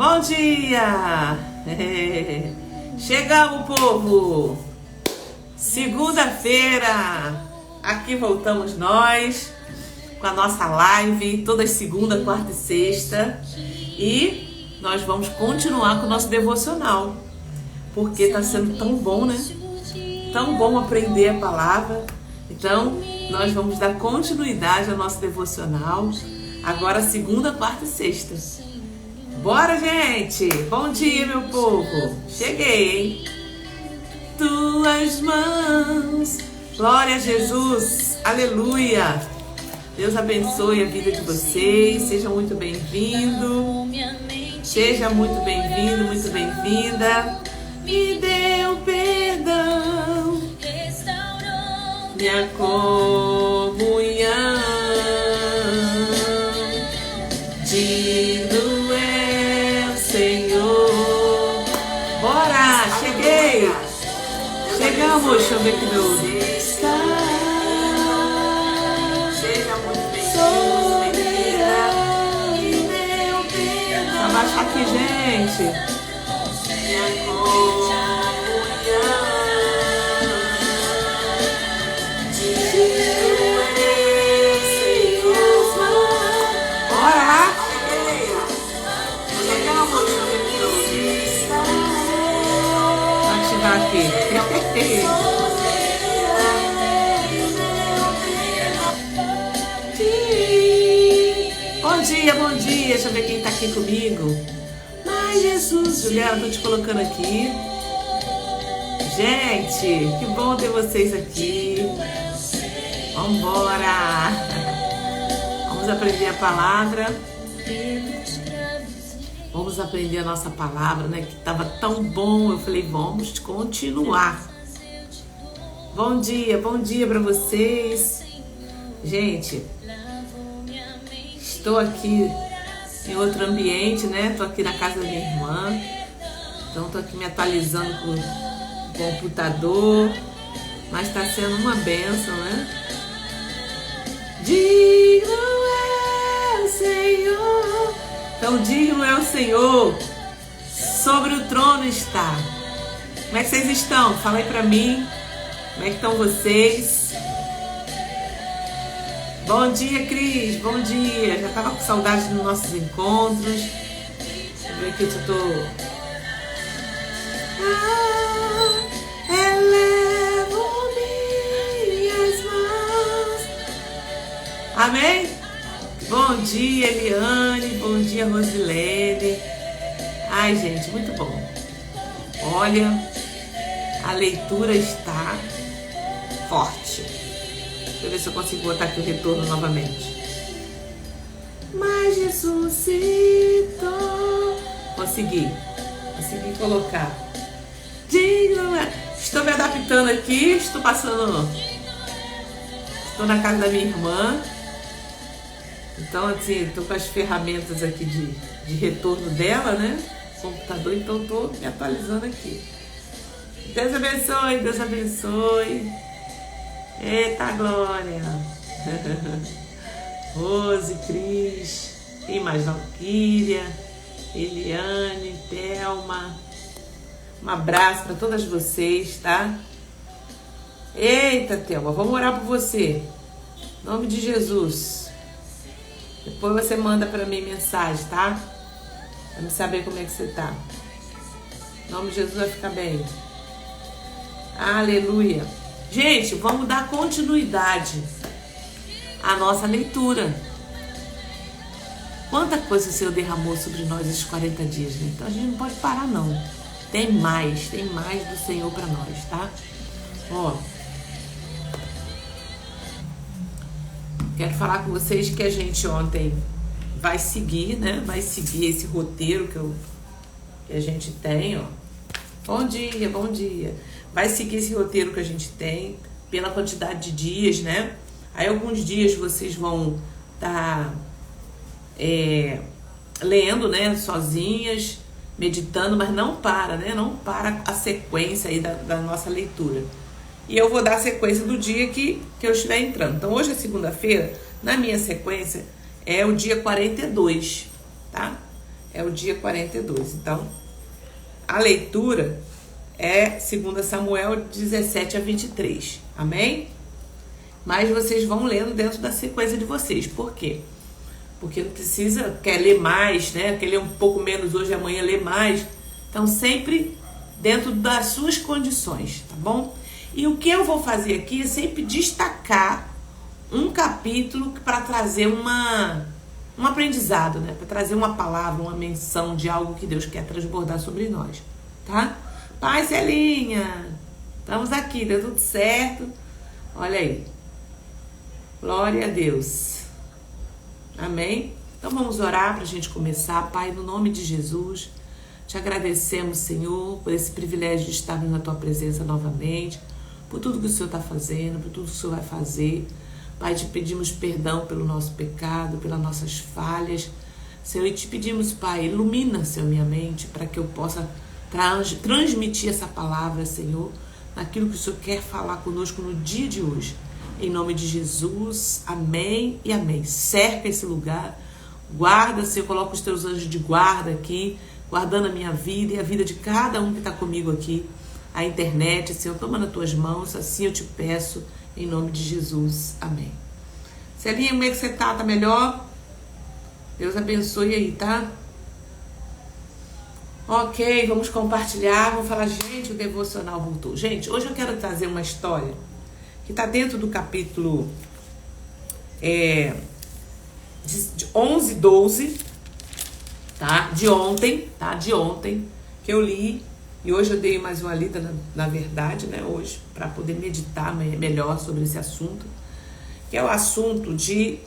Bom dia! Chegamos, povo! Segunda-feira! Aqui voltamos nós com a nossa live, todas segunda, quarta e sexta. E nós vamos continuar com o nosso devocional, porque está sendo tão bom, né? Tão bom aprender a palavra. Então, nós vamos dar continuidade ao nosso devocional, agora segunda, quarta e sexta. Bora, gente! Bom dia, meu povo! Cheguei, hein? Tuas mãos, glória a Jesus, aleluia! Deus abençoe a vida de vocês, seja muito bem-vindo, seja muito bem-vindo, muito bem-vinda. Me deu perdão, minha comunhão, digno é o Senhor. Bora, cheguei! Chegamos, deixa eu ver aqui meu... Seja muito bem-vinda. Abaixa aqui, gente. Minha comunhão, digno é o Senhor. Bora lá. Vou ativar aqui. Bom dia, deixa eu ver quem tá aqui comigo. Ai, Jesus, Juliana, tô te colocando aqui. Gente, que bom ter vocês aqui. Vambora. Vamos aprender a palavra. Vamos aprender a nossa palavra, né? Que tava tão bom. Eu falei, vamos continuar. Bom dia para vocês. Gente, estou aqui em outro ambiente, né? Tô aqui na casa da minha irmã. Então tô aqui me atualizando com o computador. Mas tá sendo uma bênção, né? Digno é o Senhor. Então digno é o Senhor. Sobre o trono está. Como é que vocês estão? Fala aí pra mim. Como é que estão vocês? Bom dia, Cris. Bom dia. Já estava com saudade dos nossos encontros. Deixa eu ver aqui se eu tô... elevo minhas mãos. Amém? Bom dia, Eliane. Bom dia, Rosilene. Ai, gente, muito bom. Olha, a leitura está forte. Deixa eu ver se eu consigo botar aqui o retorno novamente. Mas ressuscitou. Consegui colocar. Estou me adaptando aqui. Estou na casa da minha irmã. Então, assim, estou com as ferramentas aqui de retorno dela, né? Computador, então estou me atualizando aqui. Deus abençoe, Deus abençoe. Eita glória! Rose, Cris, quem mais? Valquíria, Eliane, Thelma. Um abraço para todas vocês, tá? Eita, Thelma, vamos orar por você. Em nome de Jesus. Depois você manda para mim mensagem, tá? Pra me saber como é que você tá. Em nome de Jesus vai ficar bem. Aleluia. Gente, vamos dar continuidade à nossa leitura. Quanta coisa o Senhor derramou sobre nós esses 40 dias, né? Então a gente não pode parar, não. Tem mais do Senhor para nós, tá? Ó, quero falar com vocês que a gente ontem vai seguir, né? Vai seguir esse roteiro que a gente tem, ó. Bom dia, bom dia. Vai seguir esse roteiro que a gente tem pela quantidade de dias, né? Aí alguns dias vocês vão estar lendo, né? Sozinhas, meditando, mas não para, né? Não para a sequência aí da nossa leitura. E eu vou dar a sequência do dia que eu estiver entrando. Então hoje é segunda-feira, na minha sequência é o dia 42, tá? é o dia 42. Então, a leitura é 2 Samuel 17 a 23. Amém? Mas vocês vão lendo dentro da sequência de vocês. Por quê? Porque não precisa, quer ler mais, né? Quer ler um pouco menos hoje, amanhã ler mais. Então, sempre dentro das suas condições, tá bom? E o que eu vou fazer aqui é sempre destacar um capítulo para trazer um aprendizado, né? Para trazer uma palavra, uma menção de algo que Deus quer transbordar sobre nós, tá? Pai, Celinha, estamos aqui, deu tudo certo. Olha aí. Glória a Deus. Amém? Então vamos orar para a gente começar. Pai, no nome de Jesus, te agradecemos, Senhor, por esse privilégio de estarmos na tua presença novamente, por tudo que o Senhor está fazendo, por tudo que o Senhor vai fazer. Pai, te pedimos perdão pelo nosso pecado, pelas nossas falhas. Senhor, e te pedimos, Pai, ilumina, Senhor, minha mente, para que eu possa transmitir essa palavra, Senhor, naquilo que o Senhor quer falar conosco no dia de hoje. Em nome de Jesus, amém e amém. Cerca esse lugar, guarda, Senhor, coloca os teus anjos de guarda aqui, guardando a minha vida e a vida de cada um que está comigo aqui. A internet, Senhor, toma nas tuas mãos, assim eu te peço, em nome de Jesus, amém. Celinha, como é que você tá? Tá melhor? Deus abençoe aí, tá? Ok, vamos compartilhar, vamos falar, gente, o devocional voltou. Gente, hoje eu quero trazer uma história que está dentro do capítulo de 11, 12, tá? De ontem, que eu li. E hoje eu dei mais uma lida, na verdade, né? Hoje, para poder meditar melhor sobre esse assunto, que é o assunto de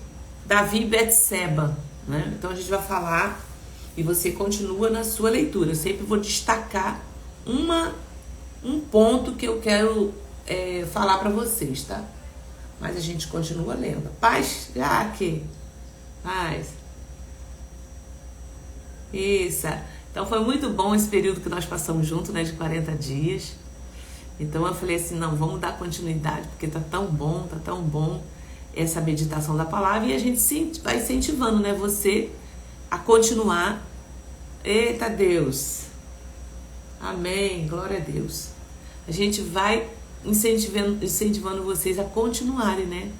Davi e Betseba, né? Então a gente vai falar e você continua na sua leitura. Eu sempre vou destacar um ponto que eu quero falar para vocês, tá? Mas a gente continua lendo. Paz, Jaque. Paz. Isso. Então foi muito bom esse período que nós passamos juntos, né? De 40 dias. Então eu falei assim, não, vamos dar continuidade, porque tá tão bom essa meditação da palavra. E a gente vai incentivando, né? Você a continuar. Eita Deus. Amém. Glória a Deus. A gente vai incentivando vocês a continuarem, né,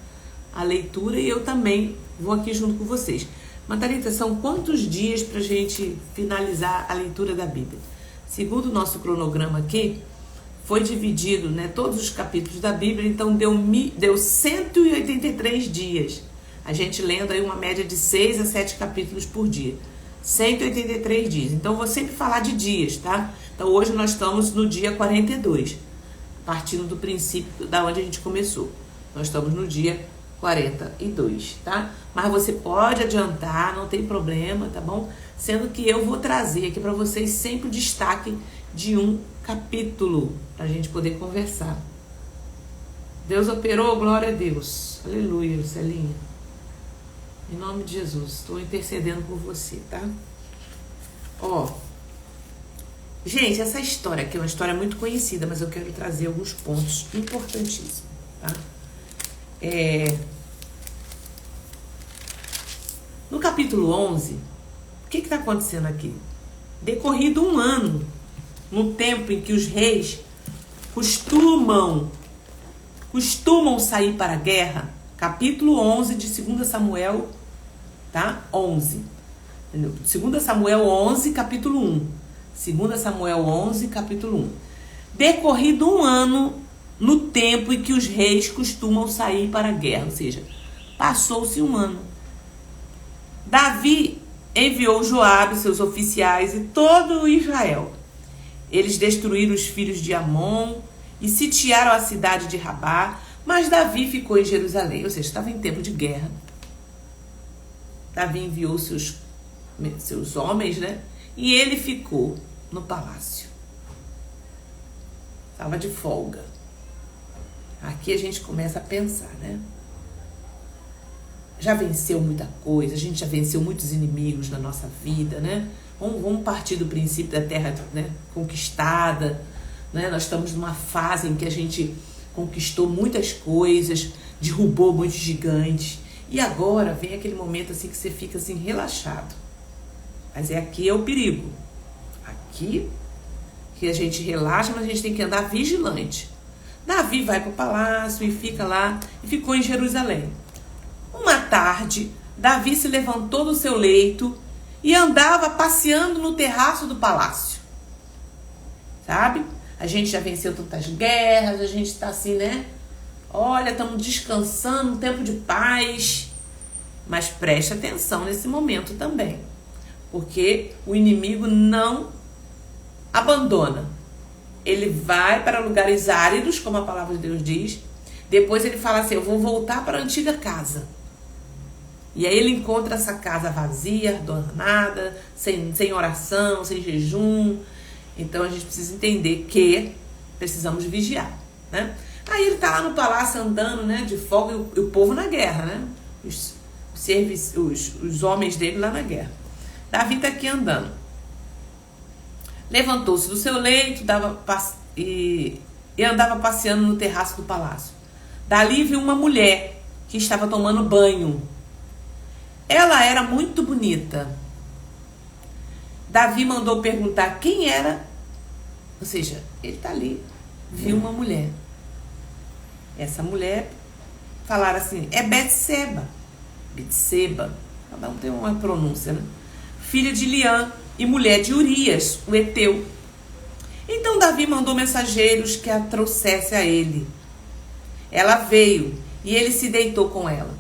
a leitura, e eu também vou aqui junto com vocês. Margarita, são quantos dias para a gente finalizar a leitura da Bíblia? Segundo o nosso cronograma aqui, foi dividido, né, todos os capítulos da Bíblia, então deu 183 dias. A gente lendo aí uma média de 6 a 7 capítulos por dia. 183 dias. Então eu vou sempre falar de dias, tá? Então hoje nós estamos no dia 42. Partindo do princípio da onde a gente começou. Nós estamos no dia 42, tá? Mas você pode adiantar, não tem problema, tá bom? Sendo que eu vou trazer aqui para vocês sempre o destaque de um capítulo, pra gente poder conversar. Deus operou, glória a Deus. Aleluia, Celinha. Em nome de Jesus, estou intercedendo por você, tá? Ó. Gente, essa história aqui é uma história muito conhecida, mas eu quero trazer alguns pontos importantíssimos, tá? No capítulo 11, o que está acontecendo aqui? Decorrido um ano, no tempo em que os reis costumam sair para a guerra, capítulo 11 de 2 Samuel, tá? 11. 2 Samuel 11, capítulo 1. 2 Samuel 11, capítulo 1. Decorrido um ano, no tempo em que os reis costumam sair para a guerra, ou seja, passou-se um ano. Davi enviou Joabe, seus oficiais e todo o Israel. Eles destruíram os filhos de Amon e sitiaram a cidade de Rabá, mas Davi ficou em Jerusalém, ou seja, estava em tempo de guerra. Davi enviou seus homens, né? E ele ficou no palácio. Estava de folga. Aqui a gente começa a pensar, né? Já venceu muita coisa, a gente já venceu muitos inimigos na nossa vida, né? Vamos partir do princípio da terra, né, conquistada, né? Nós estamos numa fase em que a gente conquistou muitas coisas, derrubou muitos gigantes. E agora vem aquele momento assim que você fica assim relaxado. Mas aqui é o perigo. Aqui que a gente relaxa, mas a gente tem que andar vigilante. Davi vai para o palácio e fica lá, e ficou em Jerusalém. Uma tarde, Davi se levantou do seu leito e andava passeando no terraço do palácio. Sabe? A gente já venceu tantas guerras, a gente está assim, né? Olha, estamos descansando, um tempo de paz. Mas preste atenção nesse momento também. Porque o inimigo não abandona. Ele vai para lugares áridos, como a palavra de Deus diz. Depois ele fala assim, eu vou voltar para a antiga casa. E aí ele encontra essa casa vazia, adornada, sem oração, sem jejum. Então a gente precisa entender que precisamos vigiar, né? Aí ele está lá no palácio andando, né, de folga, e o povo na guerra, né? Os homens dele lá na guerra. Davi está aqui andando. Levantou-se do seu leito e andava passeando no terraço do palácio. Dali viu uma mulher que estava tomando banho. Ela era muito bonita. Davi mandou perguntar quem era. Ou seja, ele está ali, viu uma mulher. Essa mulher, falaram assim, é Betseba. Cada um tem uma pronúncia, né? Filha de Liã e mulher de Urias, o Heteu. Então Davi mandou mensageiros que a trouxesse a ele. Ela veio e ele se deitou com ela.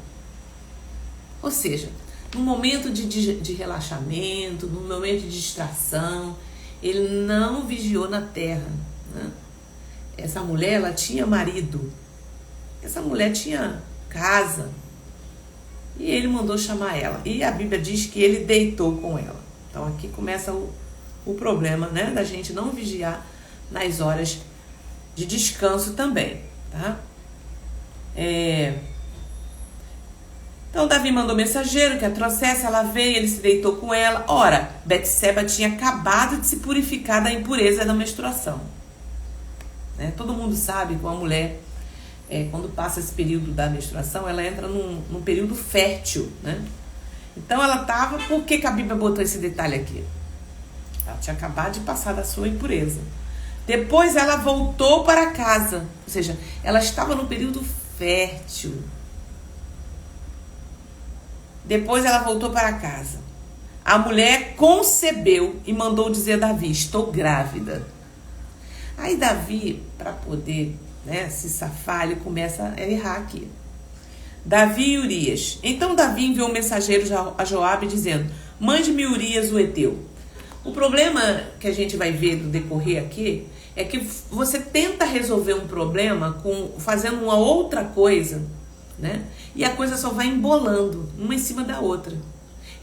Ou seja, no momento de relaxamento, no momento de distração, ele não vigiou na terra, né? Essa mulher, ela tinha marido. Essa mulher tinha casa. E ele mandou chamar ela. E a Bíblia diz que ele deitou com ela. Então aqui começa o problema, né? Da gente não vigiar nas horas de descanso também, tá? Então Davi mandou mensageiro que a trouxesse, ela veio, ele se deitou com ela. Ora, Betseba tinha acabado de se purificar da impureza da menstruação, né? Todo mundo sabe que uma mulher, quando passa esse período da menstruação, ela entra num período fértil, né? Então ela estava... Por que a Bíblia botou esse detalhe aqui? Ela tinha acabado de passar da sua impureza. Depois ela voltou para casa. Ou seja, ela estava no período fértil. Depois ela voltou para casa. A mulher concebeu e mandou dizer a Davi, estou grávida. Aí Davi, para poder, né, se safar, ele começa a errar aqui. Davi e Urias. Então Davi enviou um mensageiro a Joabe dizendo, mande-me Urias o Heteu. O problema que a gente vai ver no decorrer aqui é que você tenta resolver um problema fazendo uma outra coisa, né? E a coisa só vai embolando uma em cima da outra.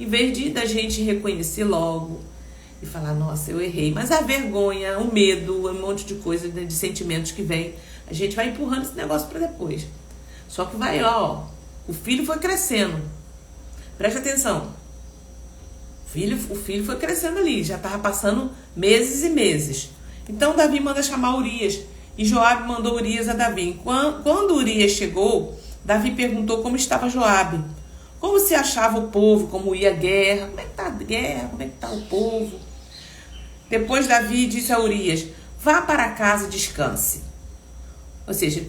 Em vez da gente reconhecer logo e falar, nossa, eu errei. Mas a vergonha, o medo, um monte de coisa, né, de sentimentos que vem, a gente vai empurrando esse negócio para depois. Só que vai, o filho foi crescendo. Preste atenção. O filho foi crescendo ali, já estava passando meses e meses. Então Davi manda chamar Urias. E Joabe mandou Urias a Davi. Quando Urias chegou, Davi perguntou como estava Joabe. Como se achava o povo, como ia a guerra. Como é que está a guerra? Como é que está o povo? Depois Davi disse a Urias, vá para casa e descanse. Ou seja,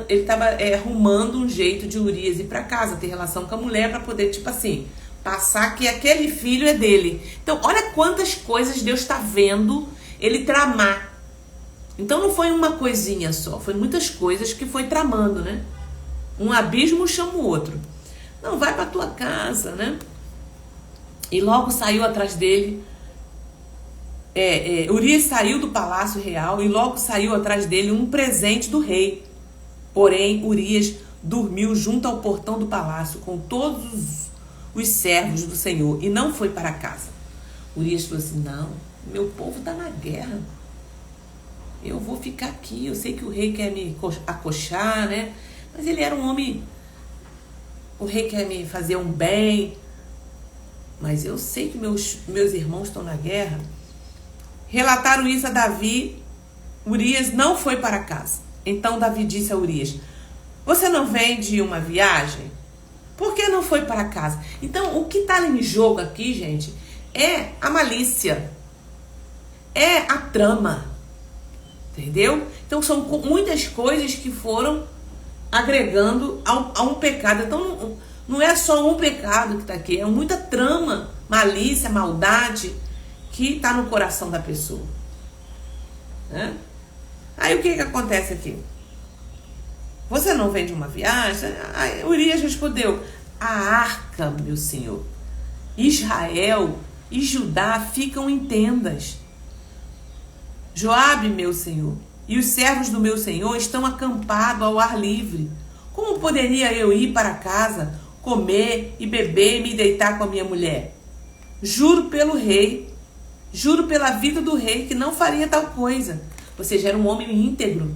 ele estava arrumando um jeito de Urias ir para casa, ter relação com a mulher para poder, tipo assim, passar que aquele filho é dele. Então, olha quantas coisas Deus está vendo ele tramar. Então, não foi uma coisinha só, foi muitas coisas que foi tramando, né? Um abismo chama o outro. Não, vai para tua casa, né? E logo saiu atrás dele. Urias saiu do palácio real e logo saiu atrás dele um presente do rei. Porém, Urias dormiu junto ao portão do palácio com todos os servos do Senhor e não foi para casa. Urias falou assim, não, meu povo está na guerra. Eu vou ficar aqui, eu sei que o rei quer me acochar, né? Mas ele era um homem, o rei quer me fazer um bem, mas eu sei que meus irmãos estão na guerra. Relataram isso a Davi. Urias não foi para casa. Então Davi disse a Urias, você não vem de uma viagem? Por que não foi para casa? Então o que está em jogo aqui, gente, é a malícia, é a trama, entendeu? Então são muitas coisas que foram agregando a um pecado. Então não é só um pecado que está aqui, é muita trama, malícia, maldade que está no coração da pessoa, né? Aí o que acontece aqui? Você não vem de uma viagem? Aí Urias respondeu: a arca, meu senhor, Israel e Judá ficam em tendas. Joabe, meu senhor, e os servos do meu senhor estão acampados ao ar livre. Como poderia eu ir para casa, comer e beber e me deitar com a minha mulher? Juro pelo rei, juro pela vida do rei que não faria tal coisa. Ou seja, era um homem íntegro.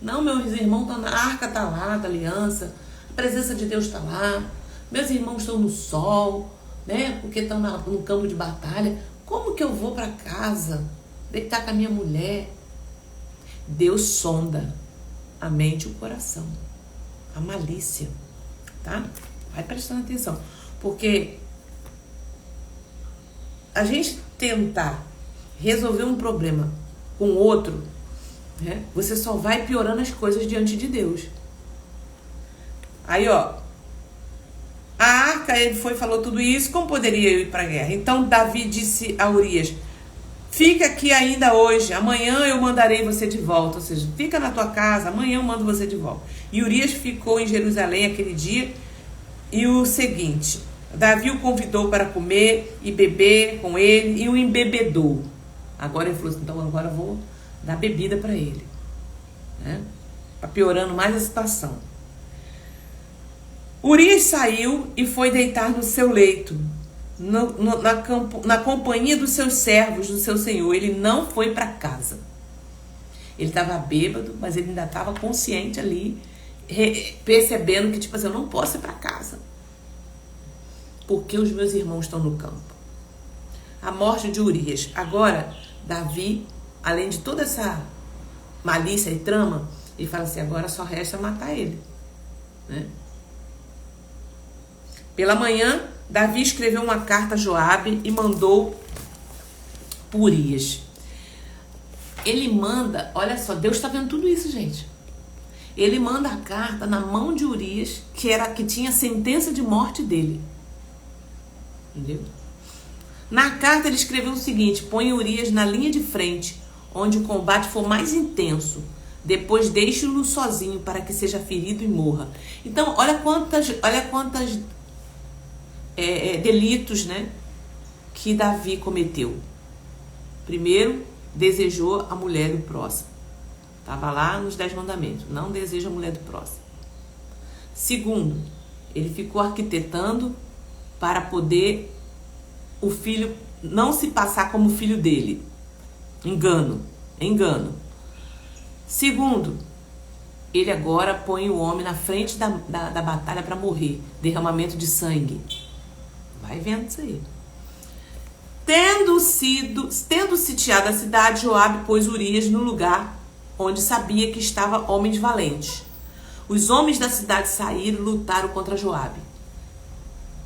Não, meus irmãos estão na arca, está lá, da aliança, a presença de Deus está lá, meus irmãos estão no sol, né? Porque estão no campo de batalha. Como que eu vou para casa deitar com a minha mulher? Deus sonda a mente e o coração, a malícia, tá? Vai prestando atenção, porque a gente tentar resolver um problema com outro, né? Você só vai piorando as coisas diante de Deus. Aí, ó, a arca, ele foi e falou tudo isso, como poderia eu ir para a guerra? Então Davi disse a Urias: fica aqui ainda hoje, amanhã eu mandarei você de volta. Ou seja, fica na tua casa, amanhã eu mando você de volta. E Urias ficou em Jerusalém aquele dia. E o seguinte, Davi o convidou para comer e beber com ele e o embebedou. Agora ele falou assim: então agora eu vou dar bebida para ele, né? Tá piorando mais a situação. Urias saiu e foi deitar no seu leito, na companhia dos seus servos, do seu senhor. Ele não foi para casa. Ele estava bêbado, mas ele ainda estava consciente ali, percebendo que, tipo assim, eu não posso ir para casa, porque os meus irmãos estão no campo. A morte de Urias. Agora, Davi, além de toda essa malícia e trama, ele fala assim: agora só resta matar ele, né? Pela manhã, Davi escreveu uma carta a Joabe e mandou por Urias. Ele manda, olha só, Deus está vendo tudo isso, gente. Ele manda a carta na mão de Urias, que tinha a sentença de morte dele. Entendeu? Na carta ele escreveu o seguinte: põe Urias na linha de frente, onde o combate for mais intenso. Depois deixe-o sozinho para que seja ferido e morra. Então, olha quantas delitos, né, que Davi cometeu. Primeiro, desejou a mulher do próximo. Estava lá nos 10 mandamentos: não deseja a mulher do próximo. Segundo, ele ficou arquitetando para poder o filho não se passar como filho dele. Engano. Segundo, ele agora põe o homem na frente da batalha para morrer. Derramamento de sangue. Vai vendo isso aí. Tendo sitiado a cidade, Joabe pôs Urias no lugar onde sabia que estava homens valentes. Os homens da cidade saíram e lutaram contra Joabe.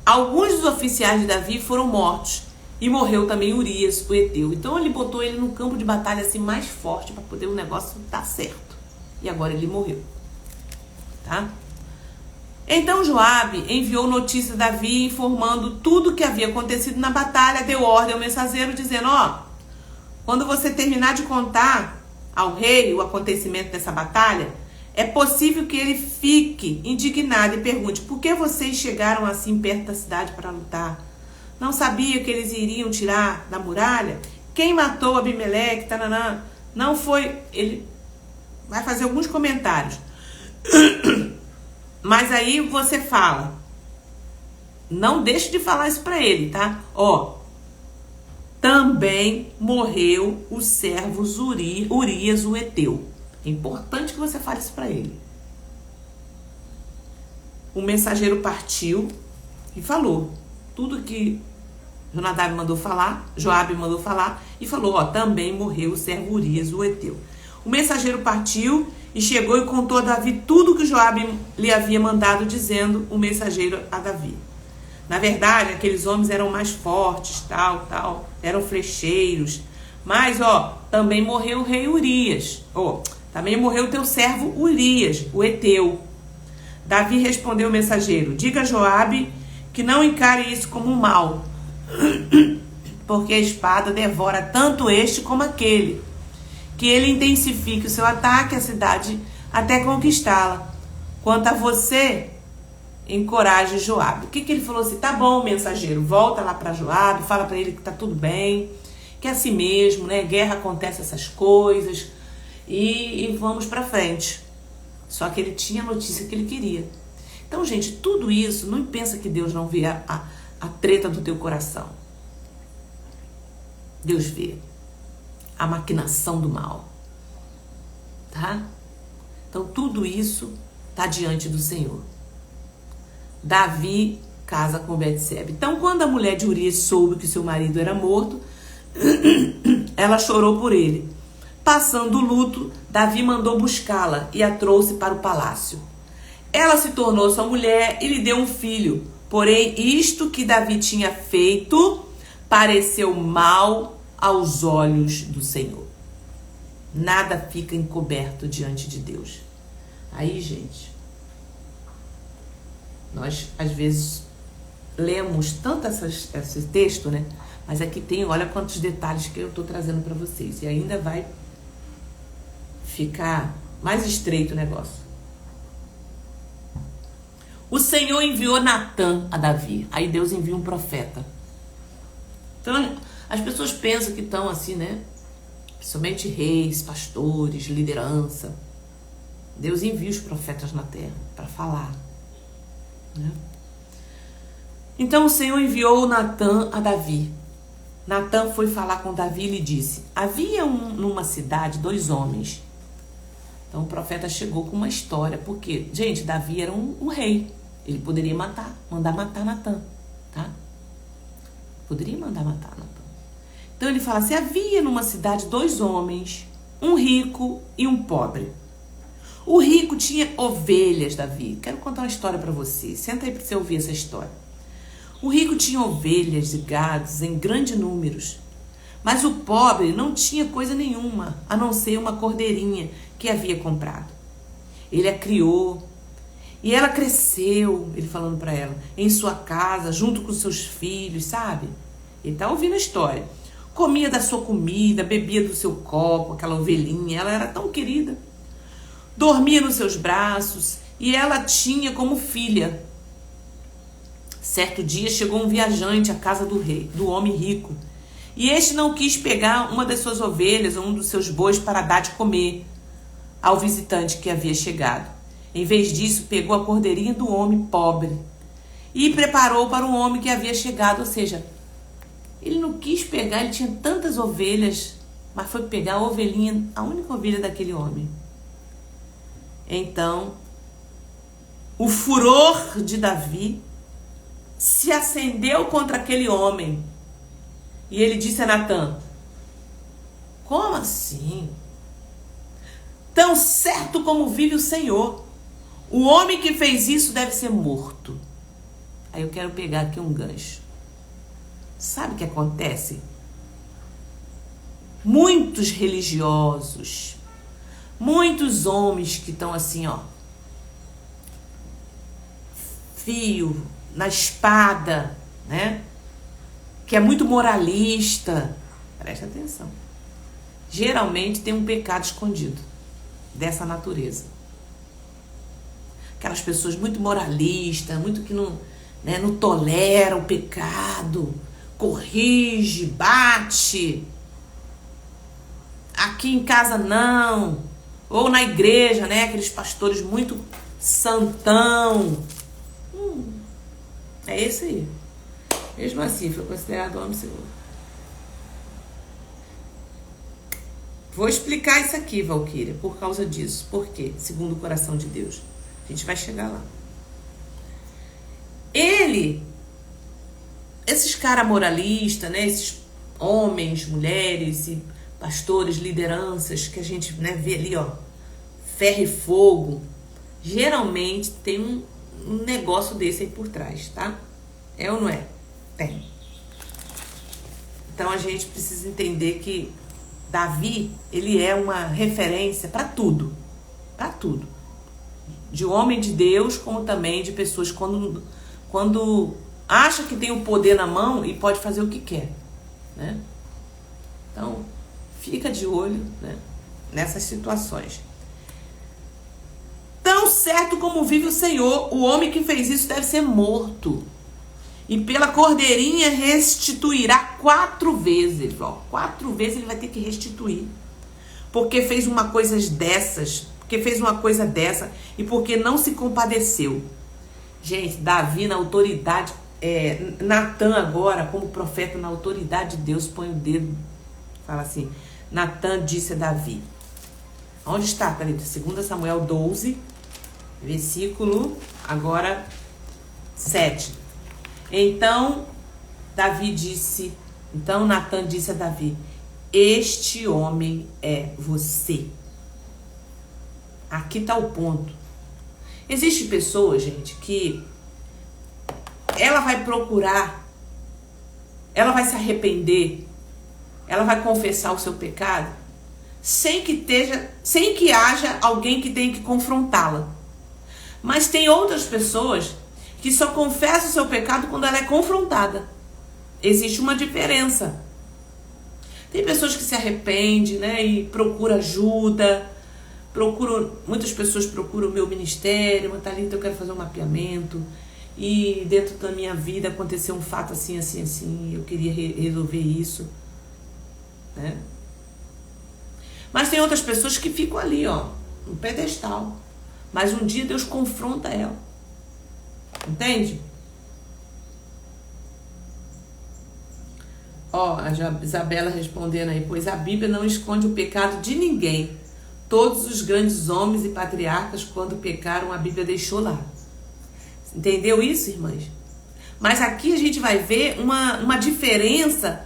Alguns dos oficiais de Davi foram mortos e morreu também Urias, o heteu. Então ele botou ele no campo de batalha assim mais forte para poder o negócio dar certo. E agora ele morreu, tá? Então Joabe enviou notícia a Davi informando tudo o que havia acontecido na batalha. Deu ordem ao mensageiro dizendo: ó, quando você terminar de contar ao rei o acontecimento dessa batalha, é possível que ele fique indignado e pergunte: por que vocês chegaram assim perto da cidade para lutar? Não sabia que eles iriam tirar da muralha? Quem matou Abimeleque? Tananã? Não foi... Ele vai fazer alguns comentários. Mas aí você fala, não deixe de falar isso para ele, tá? Ó, também morreu o servo Urias, o heteu. É importante que você fale isso para ele. O mensageiro partiu e falou tudo que Jonadab mandou falar, Joabe mandou falar, e falou: ó, também morreu o servo Urias, o heteu. O mensageiro partiu e chegou e contou a Davi tudo que Joabe lhe havia mandado, dizendo o mensageiro a Davi: Na verdade, aqueles homens eram mais fortes, tal, eram flecheiros. Mas, também morreu o rei Urias. Também morreu o teu servo Urias, o Eteu. Davi respondeu ao mensageiro: diga a Joabe que não encare isso como um mal, porque a espada devora tanto este como aquele. Que ele intensifique o seu ataque à cidade até conquistá-la. Quanto a você, encoraje Joabe. O que ele falou assim? Tá bom, mensageiro, volta lá para Joabe, fala para ele que tá tudo bem, que é assim mesmo, né? Guerra acontece essas coisas e vamos para frente. Só que ele tinha a notícia que ele queria. Então, gente, tudo isso, não pensa que Deus não vê a treta do teu coração. Deus vê a maquinação do mal, tá? Então, tudo isso tá diante do Senhor. Davi casa com Betsebe. Então, quando a mulher de Urias soube que seu marido era morto, ela chorou por ele. Passando o luto, Davi mandou buscá-la e a trouxe para o palácio. Ela se tornou sua mulher e lhe deu um filho. Porém, isto que Davi tinha feito pareceu mal aos olhos do Senhor. Nada fica encoberto diante de Deus. Aí, gente, nós às vezes lemos tanto esse texto, né? Mas aqui tem, olha quantos detalhes que eu estou trazendo para vocês. E ainda vai ficar mais estreito o negócio. O Senhor enviou Natã a Davi. Aí Deus envia um profeta. Então, as pessoas pensam que estão assim, né? Principalmente reis, pastores, liderança. Deus envia os profetas na terra para falar, né? Então o Senhor enviou Natã a Davi. Natã foi falar com Davi e lhe disse: havia numa cidade 2 homens. Então o profeta chegou com uma história, porque, gente, Davi era um rei. Ele poderia mandar matar Natã, tá? Poderia mandar matar Natã. Então ele fala assim: havia numa cidade 2 homens, um rico e um pobre. O rico tinha ovelhas, Davi. Quero contar uma história para você. Senta aí para você ouvir essa história. O rico tinha ovelhas e gados em grandes números. Mas o pobre não tinha coisa nenhuma, a não ser uma cordeirinha que havia comprado. Ele a criou e ela cresceu, ele falando para ela, em sua casa, junto com seus filhos, sabe? Ele tá ouvindo a história. Comia da sua comida, bebia do seu copo, aquela ovelhinha, ela era tão querida. Dormia nos seus braços e ela tinha como filha. Certo dia chegou um viajante à casa do rei, do homem rico, e este não quis pegar uma das suas ovelhas ou um dos seus bois para dar de comer ao visitante que havia chegado. Em vez disso, pegou a cordeirinha do homem pobre e preparou para o homem que havia chegado. Ou seja, ele não quis pegar, ele tinha tantas ovelhas, mas foi pegar a ovelhinha, a única ovelha daquele homem. Então, o furor de Davi se acendeu contra aquele homem. E ele disse a Natã: como assim? Tão certo como vive o Senhor, o homem que fez isso deve ser morto. Aí eu quero pegar aqui um gancho. Sabe o que acontece? Muitos religiosos, muitos homens que estão assim, fio na espada, né? Que é muito moralista. Presta atenção. Geralmente tem um pecado escondido dessa natureza. Aquelas pessoas muito moralistas, muito que não tolera o pecado, corrige, bate. Aqui em casa não. Ou na igreja, né? Aqueles pastores muito santão. É esse aí. Mesmo assim, foi considerado homem segundo. Vou explicar isso aqui, Valquíria, por causa disso. Por quê? Segundo o coração de Deus. A gente vai chegar lá. Esses caras moralistas, né? Esses homens, mulheres e pastores, lideranças que a gente, né, vê ali, ferro e fogo. Geralmente tem um negócio desse aí por trás, tá? É ou não é? Tem. Então a gente precisa entender que Davi, ele é uma referência para tudo. Para tudo. De homem de Deus, como também de pessoas quando acha que tem o poder na mão e pode fazer o que quer, né? Então, fica de olho, né, nessas situações. Tão certo como vive o Senhor, o homem que fez isso deve ser morto. E pela cordeirinha restituirá 4 vezes. Ó, 4 vezes ele vai ter que restituir. Porque fez uma coisa dessas. Porque fez uma coisa dessa. E porque não se compadeceu. Gente, Davi na autoridade. Natan agora, como profeta, na autoridade de Deus, põe o dedo. Fala assim. Natan disse a Davi. Onde está, querido? 2 Samuel 12. Versículo agora 7. Então Natan disse a Davi: este homem é você. Aqui está o ponto. Existem pessoas, gente, que ela vai procurar, ela vai se arrepender, ela vai confessar o seu pecado, sem que haja alguém que tenha que confrontá-la. Mas tem outras pessoas que só confessa o seu pecado quando ela é confrontada. Existe uma diferença. Tem pessoas que se arrependem, né, e procuram ajuda. Muitas pessoas procuram o meu ministério. Mas, Thalita, eu quero fazer um mapeamento. E dentro da minha vida aconteceu um fato assim, assim, assim. Eu queria resolver isso, né? Mas tem outras pessoas que ficam ali, ó, no pedestal. Mas um dia Deus confronta ela. Entende? Ó, a Isabela respondendo aí. Pois a Bíblia não esconde o pecado de ninguém. Todos os grandes homens e patriarcas, quando pecaram, a Bíblia deixou lá. Entendeu isso, irmãs? Mas aqui a gente vai ver uma diferença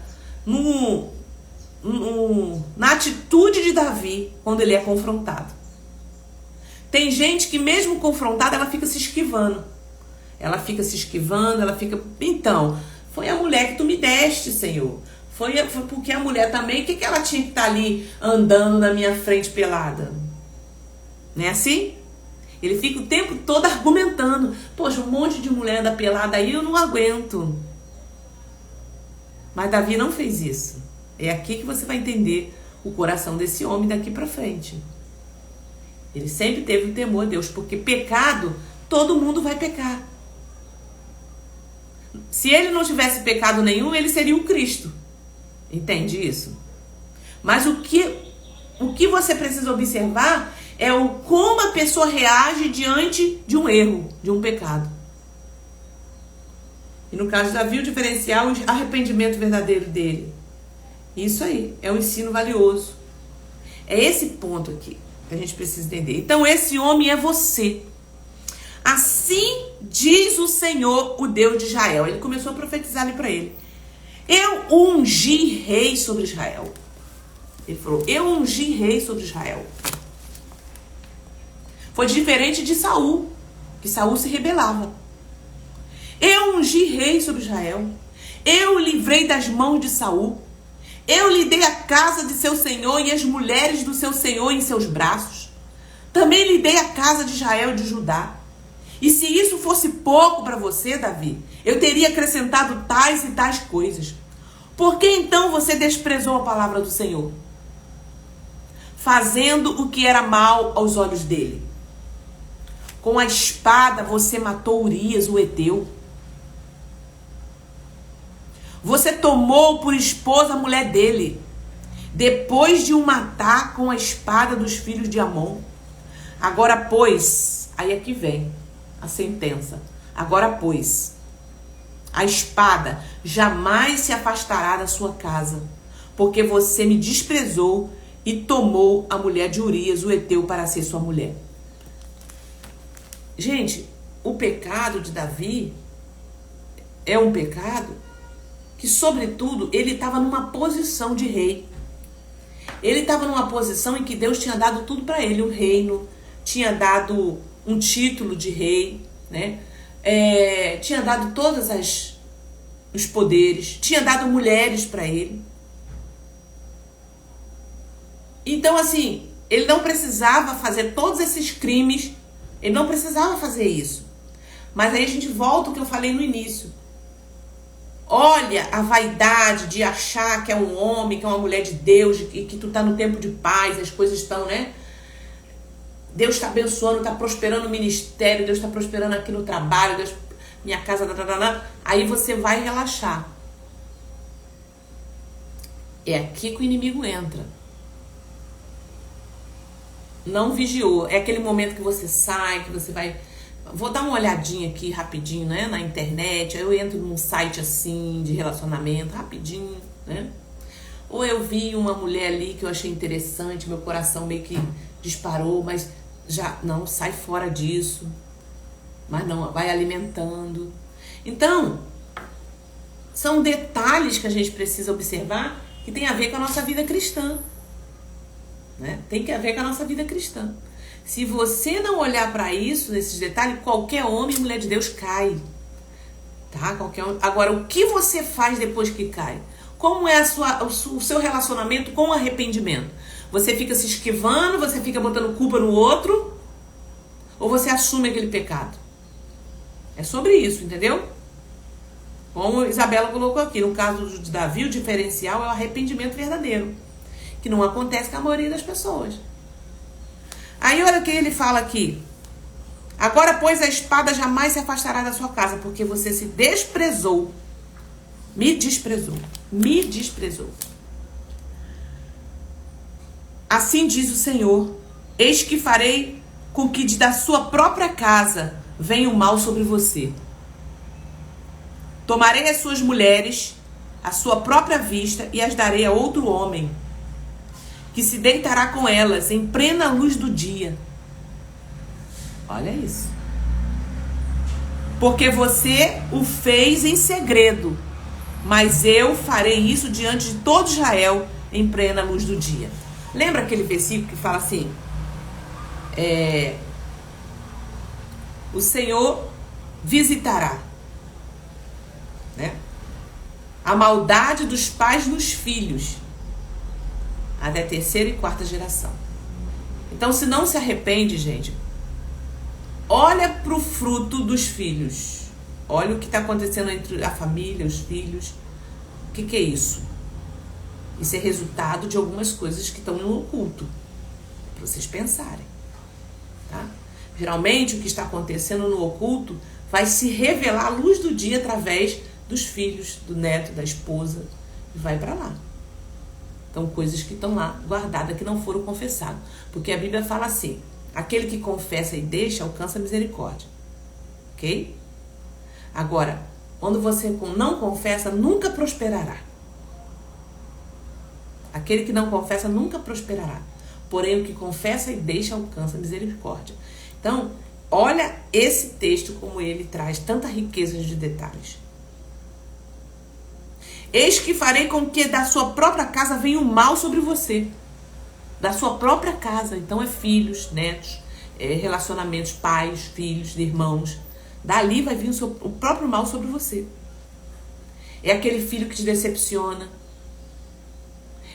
na atitude de Davi quando ele é confrontado. Tem gente que mesmo confrontada, ela fica se esquivando. Ela fica... Então, foi a mulher que tu me deste, Senhor. Foi porque a mulher também, o que ela tinha que estar ali andando na minha frente pelada? Não é assim? Ele fica o tempo todo argumentando. Poxa, um monte de mulher anda pelada aí, eu não aguento. Mas Davi não fez isso. É aqui que você vai entender o coração desse homem daqui pra frente. Ele sempre teve o temor a Deus, porque pecado, todo mundo vai pecar. Se ele não tivesse pecado nenhum, ele seria o Cristo. Entende isso? Mas o que você precisa observar é como a pessoa reage diante de um erro, de um pecado. E no caso de Davi, o diferencial é o arrependimento verdadeiro dele. Isso aí, é um ensino valioso. É esse ponto aqui que a gente precisa entender. Então esse homem é você. Assim diz o Senhor, o Deus de Israel. Ele começou a profetizar ali para ele. Eu ungi rei sobre Israel. Ele falou, eu ungi rei sobre Israel. Foi diferente de Saul, que Saul se rebelava. Eu ungi rei sobre Israel. Eu o livrei das mãos de Saul. Eu lhe dei a casa de seu senhor e as mulheres do seu senhor em seus braços. Também lhe dei a casa de Israel e de Judá. E se isso fosse pouco para você, Davi, eu teria acrescentado tais e tais coisas. Por que então você desprezou a palavra do Senhor? Fazendo o que era mal aos olhos dele. Com a espada você matou Urias, o heteu. Você tomou por esposa a mulher dele, depois de o matar com a espada dos filhos de Amon. Agora, pois, aí aqui vem a sentença. Agora, pois, a espada jamais se afastará da sua casa, porque você me desprezou e tomou a mulher de Urias, o heteu, para ser sua mulher. Gente, o pecado de Davi é um pecado que, sobretudo, ele estava numa posição de rei. Ele estava numa posição em que Deus tinha dado tudo para ele, o reino, tinha dado um título de rei, né? Tinha dado todas os poderes, tinha dado mulheres para ele. Então, assim, ele não precisava fazer todos esses crimes, ele não precisava fazer isso. Mas aí a gente volta ao que eu falei no início. Olha a vaidade de achar que é um homem, que é uma mulher de Deus, que tu tá no tempo de paz, as coisas estão, né? Deus está abençoando, está prosperando o ministério, Deus está prosperando aqui no trabalho, Deus, minha casa, aí você vai relaxar. É aqui que o inimigo entra. Não vigiou. É aquele momento que você sai, que você vai... Vou dar uma olhadinha aqui rapidinho, né? Na internet. Aí eu entro num site assim, de relacionamento, rapidinho, né? Ou eu vi uma mulher ali que eu achei interessante, meu coração meio que disparou, mas já... Não, sai fora disso. Mas não, vai alimentando. Então, são detalhes que a gente precisa observar que tem a ver com a nossa vida cristã. Né? Tem que ver com a nossa vida cristã. Se você não olhar para isso, nesses detalhes, qualquer homem e mulher de Deus cai. Tá? Qualquer homem. Agora, o que você faz depois que cai? Como é o seu relacionamento com o arrependimento? Você fica se esquivando, você fica botando culpa no outro, ou você assume aquele pecado? É sobre isso, entendeu? Como Isabela colocou aqui, no caso de Davi, o diferencial é o arrependimento verdadeiro, que não acontece com a maioria das pessoas. Aí olha o que ele fala aqui. Agora, pois, a espada jamais se afastará da sua casa, porque você se desprezou. Me desprezou. Me desprezou. Assim diz o Senhor: eis que farei com que da sua própria casa venha o mal sobre você. Tomarei as suas mulheres à sua própria vista e as darei a outro homem, que se deitará com elas em plena luz do dia. Olha isso. Porque você o fez em segredo, mas eu farei isso diante de todo Israel em plena luz do dia. Lembra aquele versículo que fala assim? O Senhor visitará, né, a maldade dos pais nos filhos, até terceira e quarta geração. Então, se não se arrepende, gente, olha para o fruto dos filhos. Olha o que está acontecendo entre a família, os filhos. O que é isso? Isso é resultado de algumas coisas que estão no oculto. Para vocês pensarem. Tá? Geralmente, o que está acontecendo no oculto vai se revelar à luz do dia através dos filhos, do neto, da esposa. E vai para lá. Então, coisas que estão lá guardadas, que não foram confessadas. Porque a Bíblia fala assim: aquele que confessa e deixa, alcança a misericórdia. Ok? Agora, quando você não confessa, nunca prosperará. Aquele que não confessa nunca prosperará. Porém, o que confessa e deixa, alcança a misericórdia. Então, olha esse texto como ele traz tanta riqueza de detalhes. Eis que farei com que da sua própria casa venha o mal sobre você. Da sua própria casa. Então é filhos, netos, relacionamentos, pais, filhos, irmãos. Dali vai vir o próprio mal sobre você. É aquele filho que te decepciona.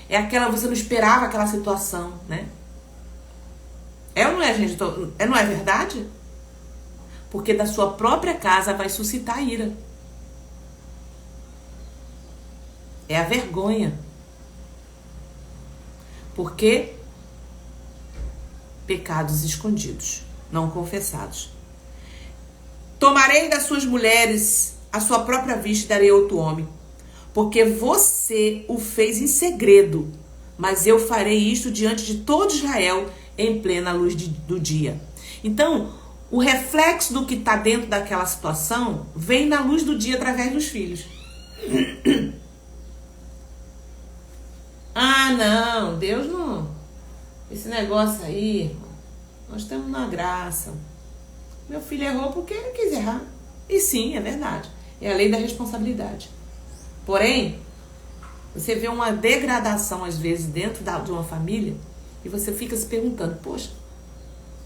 É aquela, você não esperava aquela situação, né? É ou não é, gente? Não é verdade? Porque da sua própria casa vai suscitar ira. É a vergonha. Porque pecados escondidos, não confessados. Tomarei das suas mulheres a sua própria vista e darei a outro homem. Porque você o fez em segredo, mas eu farei isto diante de todo Israel em plena luz do dia. Então, o reflexo do que está dentro daquela situação vem na luz do dia através dos filhos. Ah, não, Deus não. Esse negócio aí, nós estamos na graça. Meu filho errou porque ele quis errar. E sim, é verdade. É a lei da responsabilidade. Porém, você vê uma degradação, às vezes, dentro de uma família, e você fica se perguntando: poxa,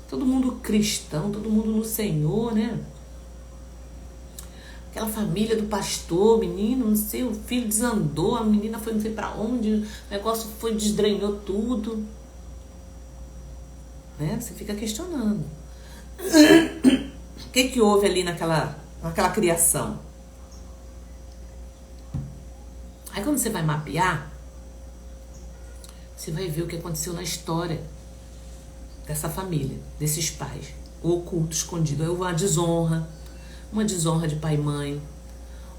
todo mundo cristão, todo mundo no Senhor, né? aquela família do pastor, menino, não sei, o filho desandou, a menina foi não sei pra onde, o negócio foi, desdrenhou tudo. Né? Você fica questionando. O que houve ali naquela criação? Aí quando você vai mapear, você vai ver o que aconteceu na história dessa família, desses pais. O oculto, escondido. Houve uma desonra de pai e mãe.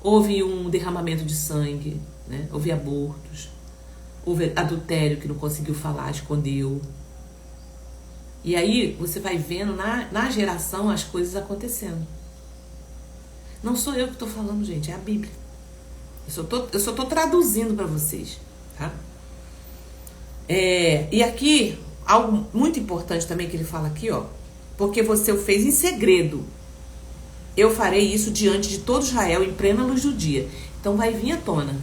Houve um derramamento de sangue, né? Houve abortos. Houve adultério que não conseguiu falar, escondeu. E aí você vai vendo na geração as coisas acontecendo. Não sou eu que estou falando, gente, é a Bíblia. Eu só tô traduzindo para vocês, tá? E aqui, algo muito importante também que ele fala aqui, ó. Porque você o fez em segredo. Eu farei isso diante de todo Israel em plena luz do dia. Então vai vir à tona.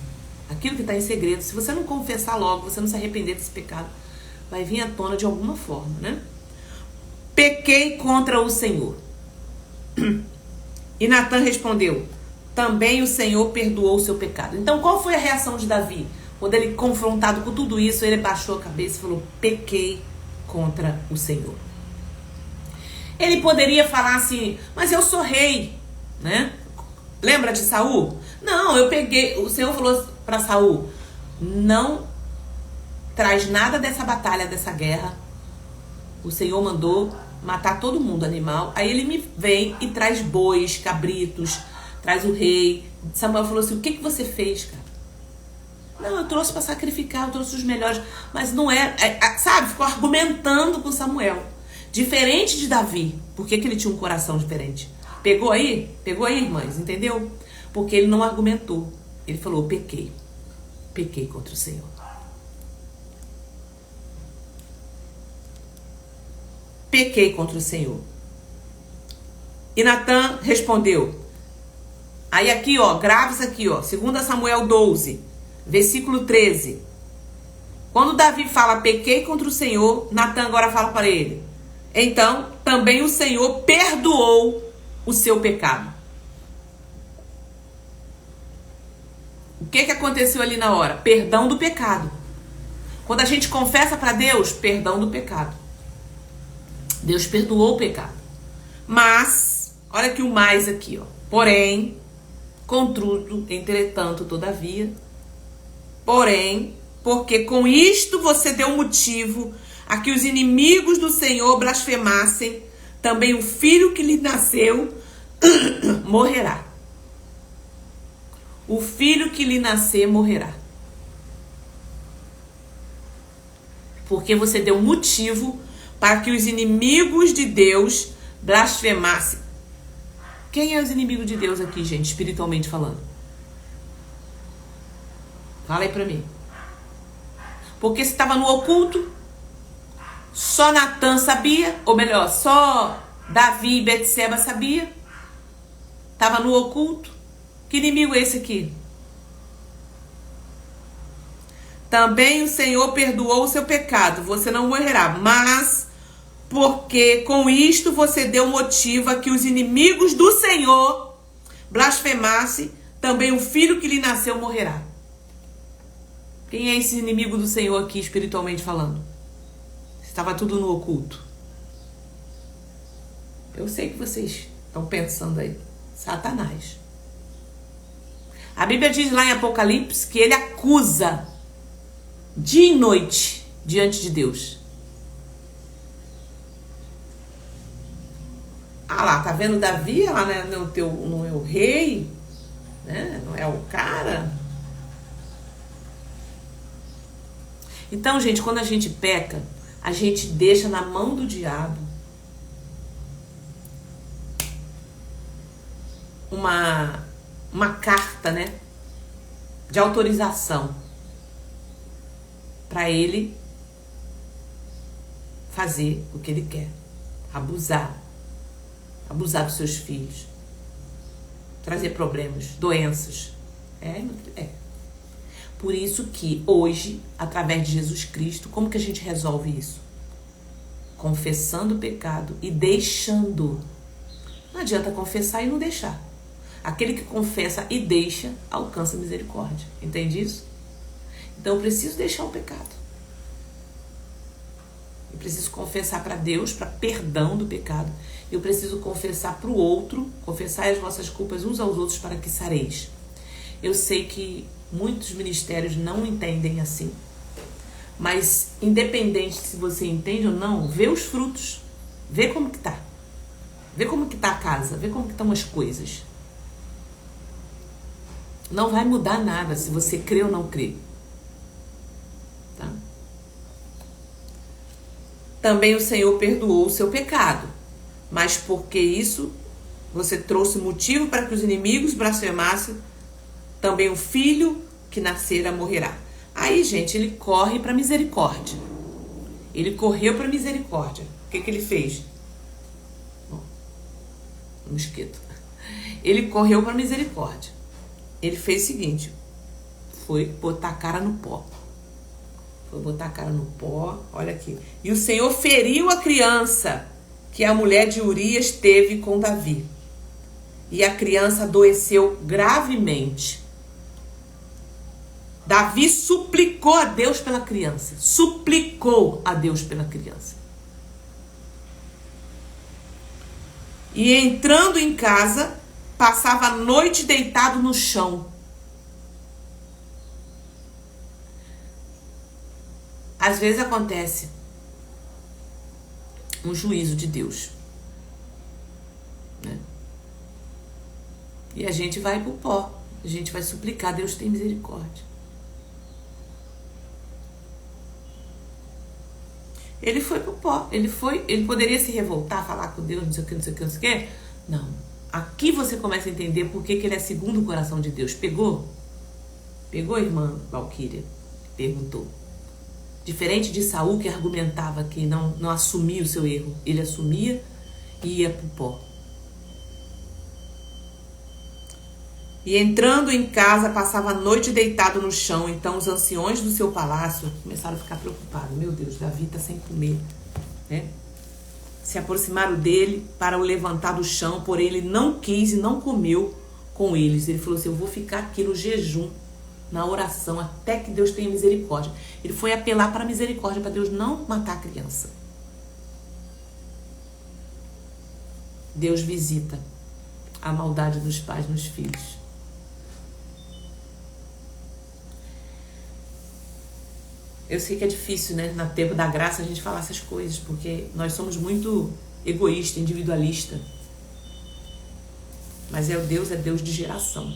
Aquilo que está em segredo, se você não confessar logo, você não se arrepender desse pecado, vai vir à tona de alguma forma, né? Pequei contra o Senhor. E Natan respondeu: também o Senhor perdoou o seu pecado. Então qual foi a reação de Davi? Quando ele, confrontado com tudo isso, ele baixou a cabeça e falou: pequei contra o Senhor. Ele poderia falar assim: mas eu sou rei, né? Lembra de Saul? Não, eu peguei. O Senhor falou para Saul: não traz nada dessa batalha, dessa guerra. O Senhor mandou matar todo mundo, animal. Aí ele me vem e traz bois, cabritos, traz o rei. Samuel falou assim: o que você fez, cara? Não, eu trouxe para sacrificar, eu trouxe os melhores. Mas não sabe, ficou argumentando com Samuel. Diferente de Davi. Por que ele tinha um coração diferente? Pegou aí? Pegou aí, irmãs, entendeu? Porque ele não argumentou. Ele falou: pequei. Pequei contra o Senhor. Pequei contra o Senhor. E Natan respondeu. Aí aqui, ó, grave isso aqui, ó. 2 Samuel 12, versículo 13. Quando Davi fala pequei contra o Senhor, Natan agora fala para ele: então, também o Senhor perdoou o seu pecado. O que aconteceu ali na hora? Perdão do pecado. Quando a gente confessa para Deus, perdão do pecado. Deus perdoou o pecado. Mas, olha aqui o mais aqui, ó. Porém, contudo, entretanto, todavia, porém, porque com isto você deu motivo a que os inimigos do Senhor blasfemassem, também o filho que lhe nasceu morrerá. O filho que lhe nascer morrerá. Porque você deu motivo para que os inimigos de Deus blasfemassem. Quem é os inimigos de Deus aqui, gente, espiritualmente falando? Fala aí pra mim. Porque se estava no oculto, só Natan sabia, ou melhor, só Davi e Betseba sabia. Estava no oculto. Que inimigo é esse aqui? Também o Senhor perdoou o seu pecado, você não morrerá, mas porque com isto você deu motivo a que os inimigos do Senhor blasfemassem, também o filho que lhe nasceu morrerá. Quem é esse inimigo do Senhor aqui, espiritualmente falando? Estava tudo no oculto. Eu sei que vocês estão pensando aí. Satanás. A Bíblia diz lá em Apocalipse que ele acusa dia e noite diante de Deus. Ah lá, tá vendo Davi? Lá não é o rei, né? Não é o cara. Então, gente, quando a gente peca, a gente deixa na mão do diabo uma carta, né, de autorização para ele fazer o que ele quer, abusar dos seus filhos, trazer problemas, doenças. Por isso que hoje, através de Jesus Cristo, como que a gente resolve isso? Confessando o pecado e deixando. Não adianta confessar e não deixar. Aquele que confessa e deixa, alcança misericórdia. Entende isso? Então eu preciso deixar o pecado. Eu preciso confessar para Deus, para perdão do pecado. Eu preciso confessar para o outro, confessar as vossas culpas uns aos outros para que sareis. Eu sei que muitos ministérios não entendem assim. Mas independente se você entende ou não, vê os frutos. Vê como que tá. Vê como que tá a casa. Vê como que estão as coisas. Não vai mudar nada se você crê ou não crê. Tá? Também o Senhor perdoou o seu pecado. Mas porque isso, você trouxe motivo para que os inimigos blasfemassem, também o filho que nascera morrerá. Aí, gente, ele corre para misericórdia. Ele correu para misericórdia. O que ele fez? Um mosquito. Ele correu para misericórdia. Ele fez o seguinte: foi botar a cara no pó. Foi botar a cara no pó. Olha aqui. E o Senhor feriu a criança que a mulher de Urias teve com Davi. E a criança adoeceu gravemente. Davi suplicou a Deus pela criança. Suplicou a Deus pela criança. E entrando em casa, passava a noite deitado no chão. Às vezes acontece um juízo de Deus, né? E a gente vai pro pó. A gente vai suplicar, Deus tem misericórdia. Ele foi pro pó. Ele poderia se revoltar, falar com Deus, não sei o que, não sei o que, não sei o que. Não. Aqui você começa a entender por que ele é segundo o coração de Deus. Pegou? Pegou a irmã Valquíria? Perguntou. Diferente de Saul, que argumentava que não assumia o seu erro. Ele assumia e ia pro pó. E entrando em casa, passava a noite deitado no chão. Então os anciões do seu palácio começaram a ficar preocupados. Meu Deus, Davi está sem comer, né? Se aproximaram dele para o levantar do chão, porém ele não quis e não comeu com eles. Ele falou assim: eu vou ficar aqui no jejum, na oração, até que Deus tenha misericórdia. Ele foi apelar para a misericórdia, para Deus não matar a criança. Deus visita a maldade dos pais nos filhos. Eu sei que é difícil, né, no tempo da graça, a gente falar essas coisas, porque nós somos muito egoístas, individualistas. Mas Deus é Deus de geração.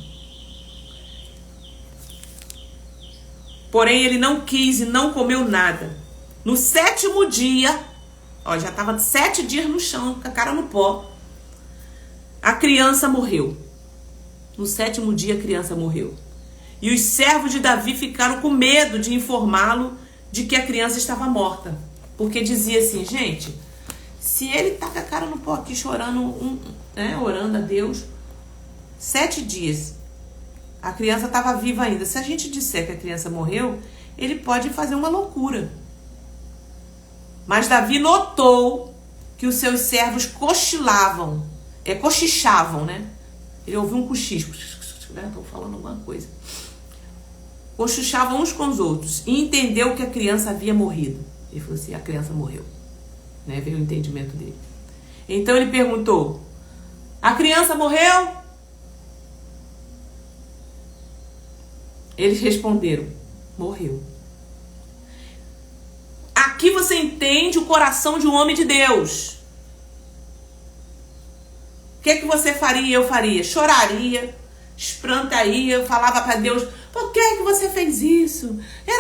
Porém, ele não quis e não comeu nada. No 7º dia, já estava 7 dias no chão, com a cara no pó, a criança morreu. No 7º dia, a criança morreu. E os servos de Davi ficaram com medo de informá-lo de que a criança estava morta. Porque dizia assim: gente, se ele tá com a cara no pó aqui chorando, orando a Deus, 7 dias, a criança estava viva ainda. Se a gente disser que a criança morreu, ele pode fazer uma loucura. Mas Davi notou que os seus servos cochichavam, né? Ele ouviu um cochicho, né? Estão falando alguma coisa. Cochichavam uns com os outros e entendeu que a criança havia morrido. Ele falou assim: a criança morreu, né? Veio o entendimento dele. Então ele perguntou: a criança morreu? Eles responderam: morreu. Aqui você entende o coração de um homem de Deus. O que você faria? Eu faria. Choraria, esprantaria, falava para Deus: por que você fez isso? Que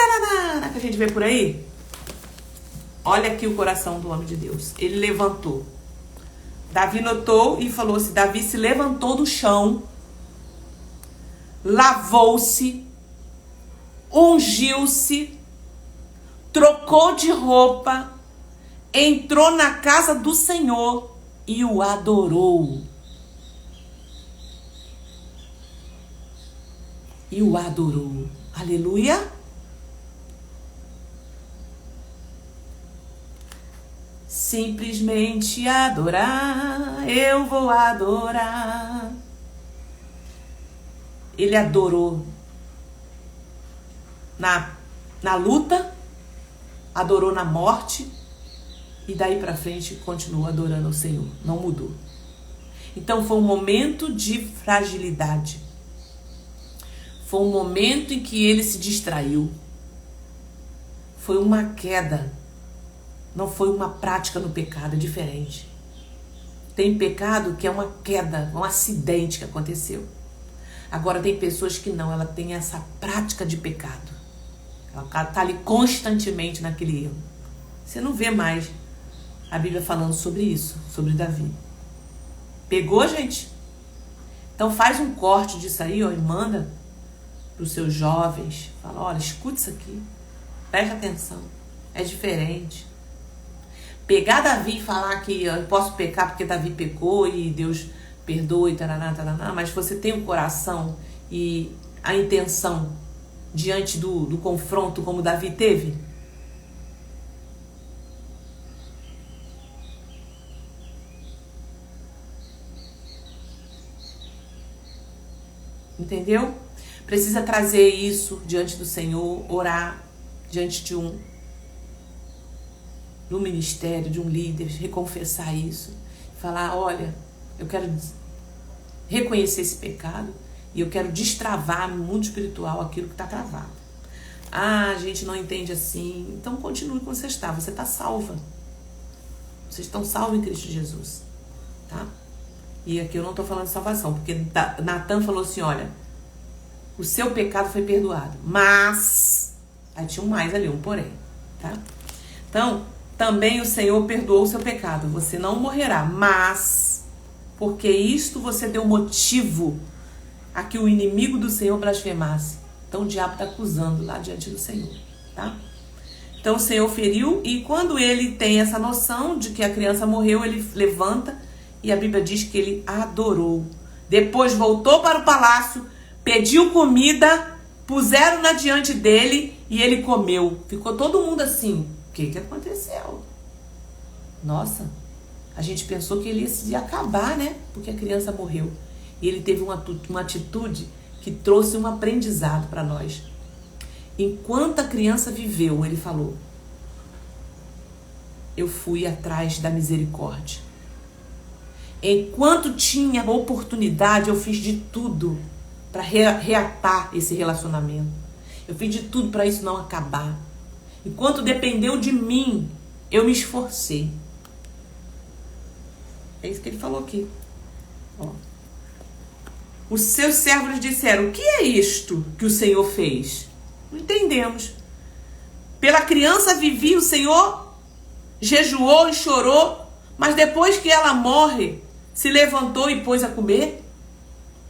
a gente vê por aí. Olha aqui o coração do homem de Deus. Ele levantou. Davi notou e falou assim: Davi se levantou do chão, lavou-se, ungiu-se, trocou de roupa, entrou na casa do Senhor e o adorou. E o adorou. Aleluia. Simplesmente adorar, eu vou adorar. ele adorou na luta, adorou na morte, e daí para frente continuou adorando ao Senhor, não mudou. Então foi um momento de fragilidade. Foi um momento em que ele se distraiu. Foi uma queda. Não foi uma prática no pecado, é diferente. Tem pecado que é uma queda, um acidente que aconteceu. Agora tem pessoas que não, ela tem essa prática de pecado. Ela está ali constantemente naquele erro. Você não vê mais a Bíblia falando sobre isso, sobre Davi. Pegou, gente? Então faz um corte disso aí, ó, e manda para os seus jovens. Fala, olha, escute isso aqui. Preste atenção. É diferente. Pegar Davi e falar que eu posso pecar porque Davi pecou e Deus perdoa e taraná, taraná, mas você tem o coração e a intenção diante do confronto como Davi teve? Entendeu? Precisa trazer isso diante do Senhor, orar diante de um ministério, de um líder, reconfessar isso, falar, olha, eu quero reconhecer esse pecado e eu quero destravar no mundo espiritual aquilo que está travado. Ah, a gente não entende assim. Então continue como você está. Você está salva. Vocês estão salvos em Cristo Jesus. Tá? E aqui eu não estou falando de salvação, porque Natan falou assim, olha, o seu pecado foi perdoado, mas... Aí tinha um mais ali, um porém. Tá? Então, também o Senhor perdoou o seu pecado. Você não morrerá, mas... Porque isto você deu motivo a que o inimigo do Senhor blasfemasse. Então o diabo está acusando lá diante do Senhor, tá? Então o Senhor feriu e quando ele tem essa noção de que a criança morreu, ele levanta e a Bíblia diz que ele adorou. Depois voltou para o palácio, pediu comida, puseram-na diante dele e ele comeu. Ficou todo mundo assim, o que aconteceu? Nossa, a gente pensou que ele ia se acabar, né? Porque a criança morreu. E ele teve uma atitude que trouxe um aprendizado para nós. Enquanto a criança viveu, ele falou, eu fui atrás da misericórdia. Enquanto tinha oportunidade, eu fiz de tudo para reatar esse relacionamento. Eu fiz de tudo para isso não acabar. Enquanto dependeu de mim, eu me esforcei. É isso que ele falou aqui. Ó. Os seus servos disseram, o que é isto que o Senhor fez? Não entendemos. Pela criança vivi, o Senhor jejuou e chorou, mas depois que ela morre, se levantou e pôs a comer?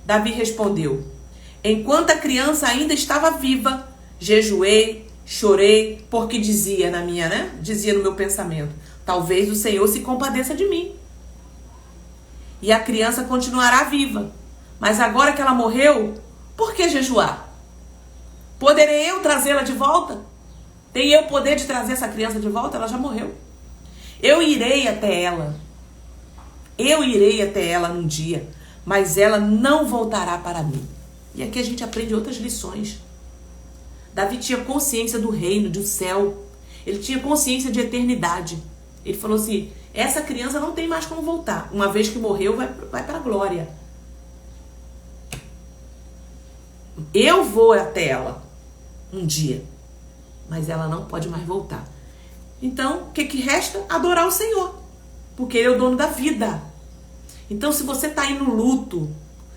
Davi respondeu, enquanto a criança ainda estava viva, jejuei, chorei, porque dizia dizia no meu pensamento, talvez o Senhor se compadeça de mim. E a criança continuará viva. Mas agora que ela morreu, por que jejuar? Poderei eu trazê-la de volta? Tem eu poder de trazer essa criança de volta? Ela já morreu. Eu irei até ela. Eu irei até ela num dia, mas ela não voltará para mim. E aqui a gente aprende outras lições. Davi tinha consciência do reino, do céu. Ele tinha consciência de eternidade. Ele falou assim, essa criança não tem mais como voltar. Uma vez que morreu, vai para a glória. Eu vou até ela um dia, mas ela não pode mais voltar. Então, o que resta? Adorar o Senhor, porque Ele é o dono da vida. Então, se você está aí no luto,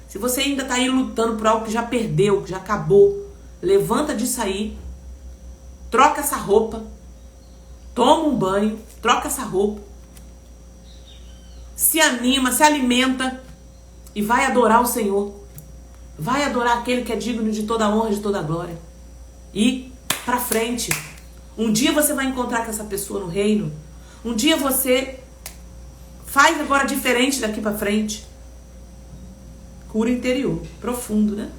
se você ainda está aí lutando por algo que já perdeu, que já acabou, levanta disso aí, troca essa roupa, toma um banho, troca essa roupa, se anima, se alimenta e vai adorar o Senhor. Vai adorar aquele que é digno de toda a honra e de toda a glória. E pra frente. Um dia você vai encontrar com essa pessoa no reino. Um dia você faz agora diferente daqui pra frente. Cura interior. Profundo, né?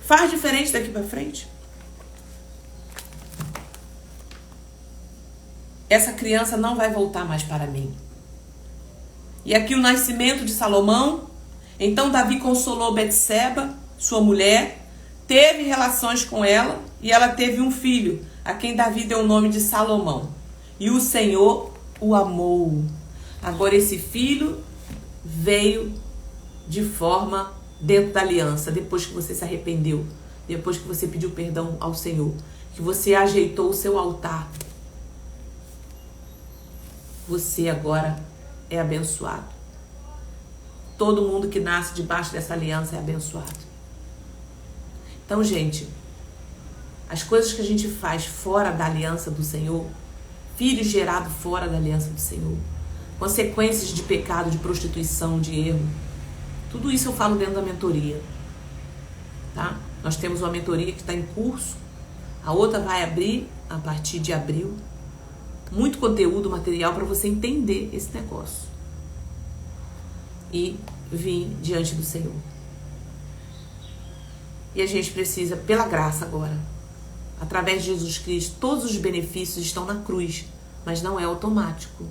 Faz diferente daqui pra frente. Essa criança não vai voltar mais para mim. E aqui o nascimento de Salomão Então Davi consolou Betseba, sua mulher, teve relações com ela e ela teve um filho, a quem Davi deu o nome de Salomão. E o Senhor o amou. Agora esse filho veio de forma dentro da aliança, depois que você se arrependeu, depois que você pediu perdão ao Senhor, que você ajeitou o seu altar. Você agora é abençoado. Todo mundo que nasce debaixo dessa aliança é abençoado. Então, gente, as coisas que a gente faz fora da aliança do Senhor, filho gerado fora da aliança do Senhor, consequências de pecado, de prostituição, de erro, tudo isso eu falo dentro da mentoria, tá? Nós temos uma mentoria que está em curso, a outra vai abrir a partir de abril. Muito conteúdo, material para você entender esse negócio e vir diante do Senhor. E a gente precisa, pela graça agora, através de Jesus Cristo, todos os benefícios estão na cruz, mas não é automático.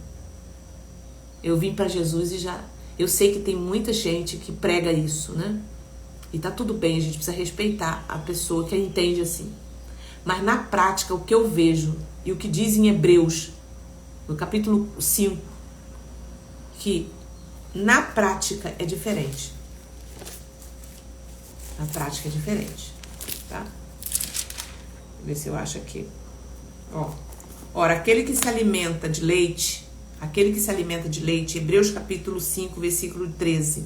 Eu vim para Jesus e já... Eu sei que tem muita gente que prega isso, né? E tá tudo bem, a gente precisa respeitar a pessoa que entende assim. Mas na prática, o que eu vejo, e o que diz em Hebreus, no capítulo 5, que na prática é diferente. Na prática é diferente, tá? Vou ver se eu acho aqui. Ora, aquele que se alimenta de leite, Hebreus capítulo 5, versículo 13.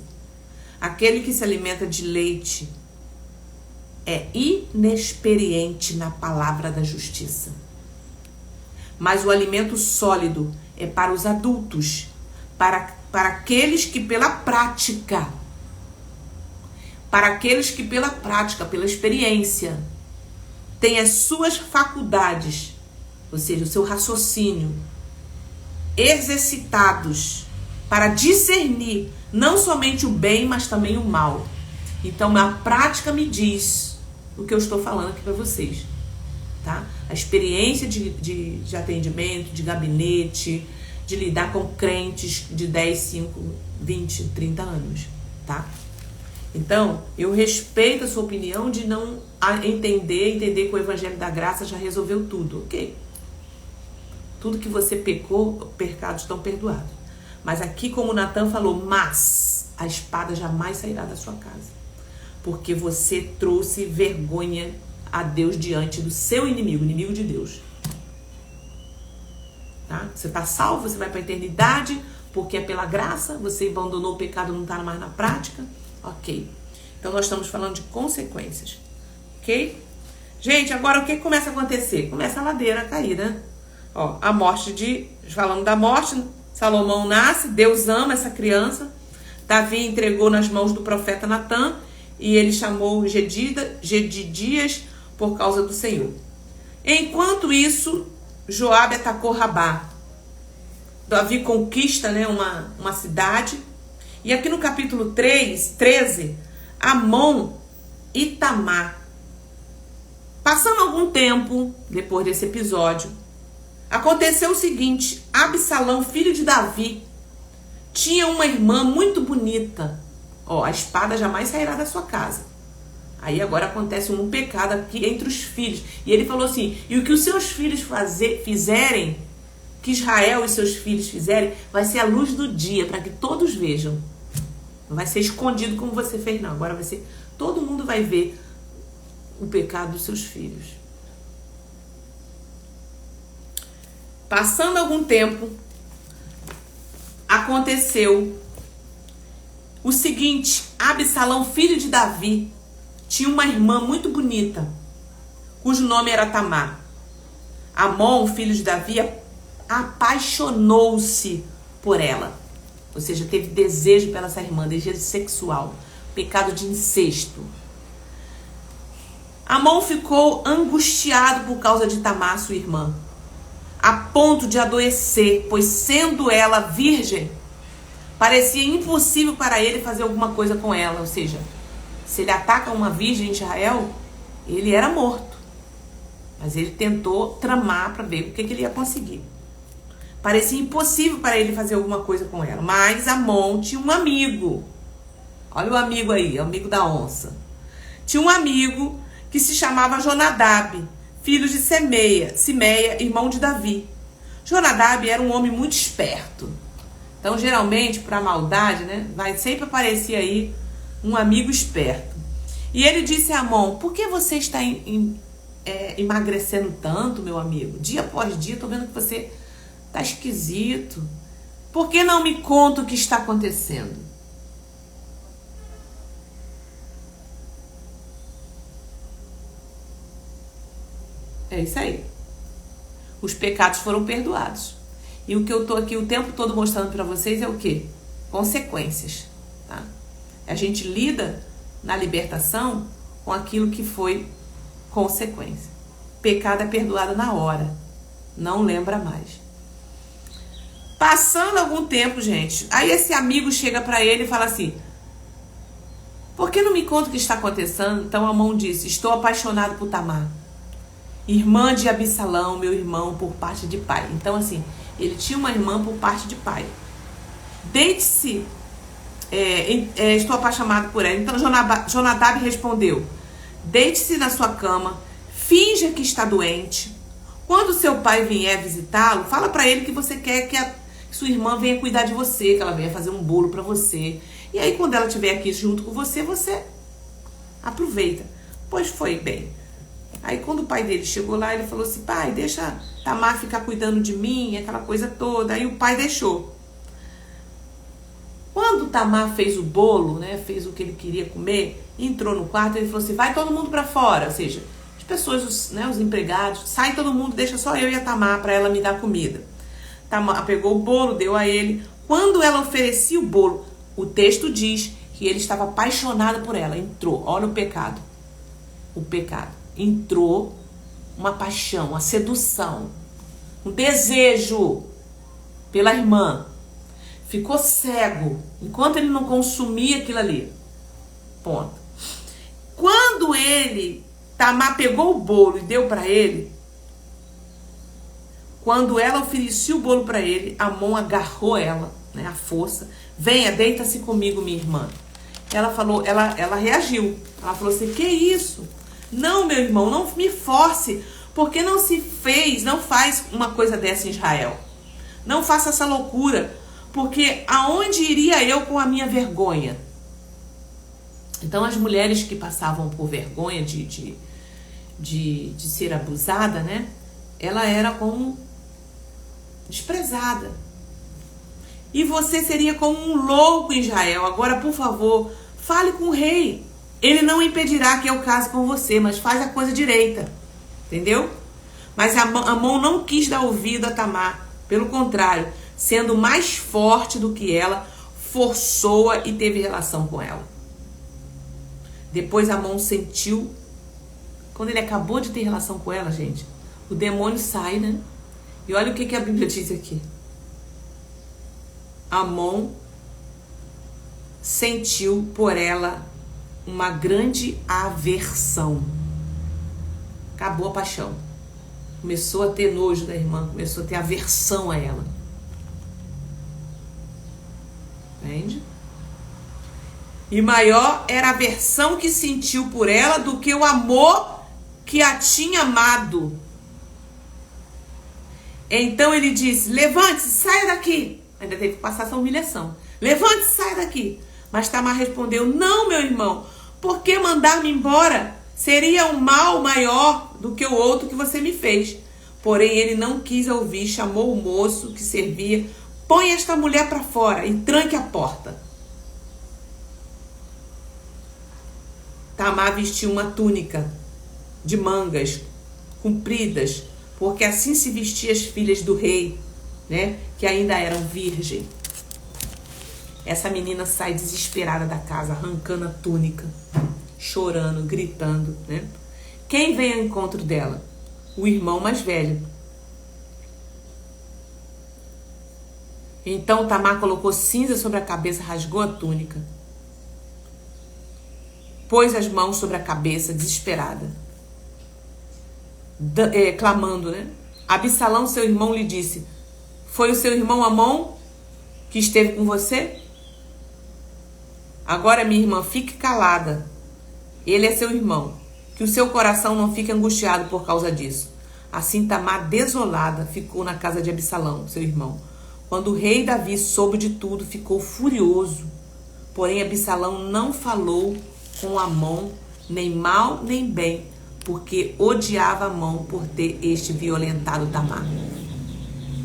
Aquele que se alimenta de leite é inexperiente na palavra da justiça. Mas o alimento sólido é para os adultos, para aqueles que pela prática, pela experiência, têm as suas faculdades, ou seja, o seu raciocínio, exercitados para discernir não somente o bem, mas também o mal. Então, a prática me diz o que eu estou falando aqui para vocês, tá? A experiência de atendimento, de gabinete, de lidar com crentes de 10, 5, 20, 30 anos, tá? Então, eu respeito a sua opinião de não entender que o Evangelho da Graça já resolveu tudo, ok? Tudo que você pecou, pecados estão perdoados. Mas aqui, como Natan falou, mas a espada jamais sairá da sua casa. Porque você trouxe vergonha a Deus diante do seu inimigo, inimigo de Deus. Tá? Você está salvo, você vai para a eternidade, porque é pela graça, você abandonou o pecado, não está mais na prática. Ok. Então nós estamos falando de consequências. Ok? Gente, agora o que começa a acontecer? Começa a ladeira a cair, né? A morte falando da morte, Salomão nasce, Deus ama essa criança. Davi entregou nas mãos do profeta Natan e ele chamou Gedidias por causa do Senhor. Enquanto isso, Joabe atacou Rabá. Davi conquista, né, uma cidade. E aqui no capítulo 13, Amon e Tamar. Passando algum tempo depois desse episódio, aconteceu o seguinte: Absalão, filho de Davi, tinha uma irmã muito bonita. A espada jamais sairá da sua casa. Aí agora acontece um pecado aqui entre os filhos. E ele falou assim: e o que os seus filhos fizerem, que Israel e seus filhos fizerem, vai ser a luz do dia, para que todos vejam. Não vai ser escondido como você fez, não. Agora vai ser, todo mundo vai ver o pecado dos seus filhos. Passando algum tempo, aconteceu o seguinte: Absalão, filho de Davi, tinha uma irmã muito bonita, cujo nome era Tamar. Amon, filho de Davi, apaixonou-se por ela. Ou seja, teve desejo pela essa irmã, desejo sexual, pecado de incesto. Amon ficou angustiado por causa de Tamar, sua irmã, a ponto de adoecer, pois sendo ela virgem, parecia impossível para ele fazer alguma coisa com ela. Ou seja, se ele ataca uma virgem em Israel, ele era morto. Mas ele tentou tramar para ver o que ele ia conseguir. Parecia impossível para ele fazer alguma coisa com ela. Mas Amon tinha um amigo. Olha o amigo aí, o amigo da onça. Tinha um amigo que se chamava Jonadab, filho de Simeia, irmão de Davi. Jonadab era um homem muito esperto. Então, geralmente, para maldade, né, vai sempre aparecer aí um amigo esperto. E ele disse a Amon: por que você está emagrecendo tanto, meu amigo? Dia após dia, estou vendo que você está esquisito. Por que não me conta o que está acontecendo? É isso aí. Os pecados foram perdoados. E o que eu tô aqui o tempo todo mostrando para vocês é o quê? Consequências, tá? A gente lida na libertação com aquilo que foi consequência. Pecado é perdoado na hora. Não lembra mais. Passando algum tempo, gente, aí esse amigo chega para ele e fala assim: por que não me conta o que está acontecendo? Então Amon disse: estou apaixonado por Tamar, irmã de Absalão, meu irmão, por parte de pai. Então, assim, ele tinha uma irmã por parte de pai. Deite-se, estou apaixonado por ela. Então, Jonadab respondeu: deite-se na sua cama, finja que está doente. Quando seu pai vier visitá-lo, fala para ele que você quer que sua irmã venha cuidar de você, que ela venha fazer um bolo para você. E aí, quando ela estiver aqui junto com você, você aproveita. Pois foi bem. Aí quando o pai dele chegou lá, ele falou assim: pai, deixa Tamar ficar cuidando de mim, aquela coisa toda. Aí o pai deixou. Quando Tamar fez o bolo, né, fez o que ele queria comer, entrou no quarto, ele falou assim: vai todo mundo para fora. Ou seja, as pessoas, os empregados, sai todo mundo, deixa só eu e a Tamar para ela me dar comida. Tamar pegou o bolo, deu a ele. Quando ela oferecia o bolo, o texto diz que ele estava apaixonado por ela. Entrou, olha o pecado. O pecado. Entrou uma paixão, uma sedução, um desejo pela irmã. Ficou cego enquanto ele não consumia aquilo ali. Ponto. Quando Tamar pegou o bolo e deu para ele, quando ela oferecia o bolo para ele, Amon agarrou ela, né, à força. Venha, deita-se comigo, minha irmã. Ela falou, ela reagiu. Ela falou assim: que isso? Não, meu irmão, não me force, porque não faz uma coisa dessa em Israel. Não faça essa loucura, porque aonde iria eu com a minha vergonha? Então as mulheres que passavam por vergonha de ser abusada, né? Ela era como desprezada. E você seria como um louco em Israel. Agora, por favor, fale com o rei. Ele não impedirá que eu case com você, mas faz a coisa direita. Entendeu? Mas Amon não quis dar ouvido a Tamar. Pelo contrário, sendo mais forte do que ela, forçou-a e teve relação com ela. Depois Amon sentiu, quando ele acabou de ter relação com ela, gente, o demônio sai, né? E olha o que a Bíblia diz aqui. Amon sentiu por ela uma grande aversão. Acabou a paixão. Começou a ter nojo da irmã, começou a ter aversão a ela. Entende? E maior era a aversão que sentiu por ela do que o amor que a tinha amado. Então ele disse: levante-se, saia daqui. Ainda teve que passar essa humilhação. Levante-se, saia daqui. Mas Tamar respondeu: não, meu irmão, por que mandar-me embora? Seria um mal maior do que o outro que você me fez. Porém ele não quis ouvir, chamou o moço que servia: põe esta mulher para fora e tranque a porta. Tamar vestiu uma túnica de mangas compridas, porque assim se vestiam as filhas do rei, né, que ainda eram virgem. Essa menina sai desesperada da casa, arrancando a túnica, chorando, gritando, né? Quem vem ao encontro dela? O irmão mais velho. Então Tamar colocou cinza sobre a cabeça, rasgou a túnica, pôs as mãos sobre a cabeça, desesperada, clamando, né? Absalão, seu irmão, lhe disse: foi o seu irmão Amon que esteve com você? Agora, minha irmã, fique calada. Ele é seu irmão. Que o seu coração não fique angustiado por causa disso. Assim Tamar, desolada, ficou na casa de Absalão, seu irmão. Quando o rei Davi soube de tudo, ficou furioso. Porém, Absalão não falou com Amnon, nem mal nem bem, porque odiava Amnon por ter este violentado Tamar.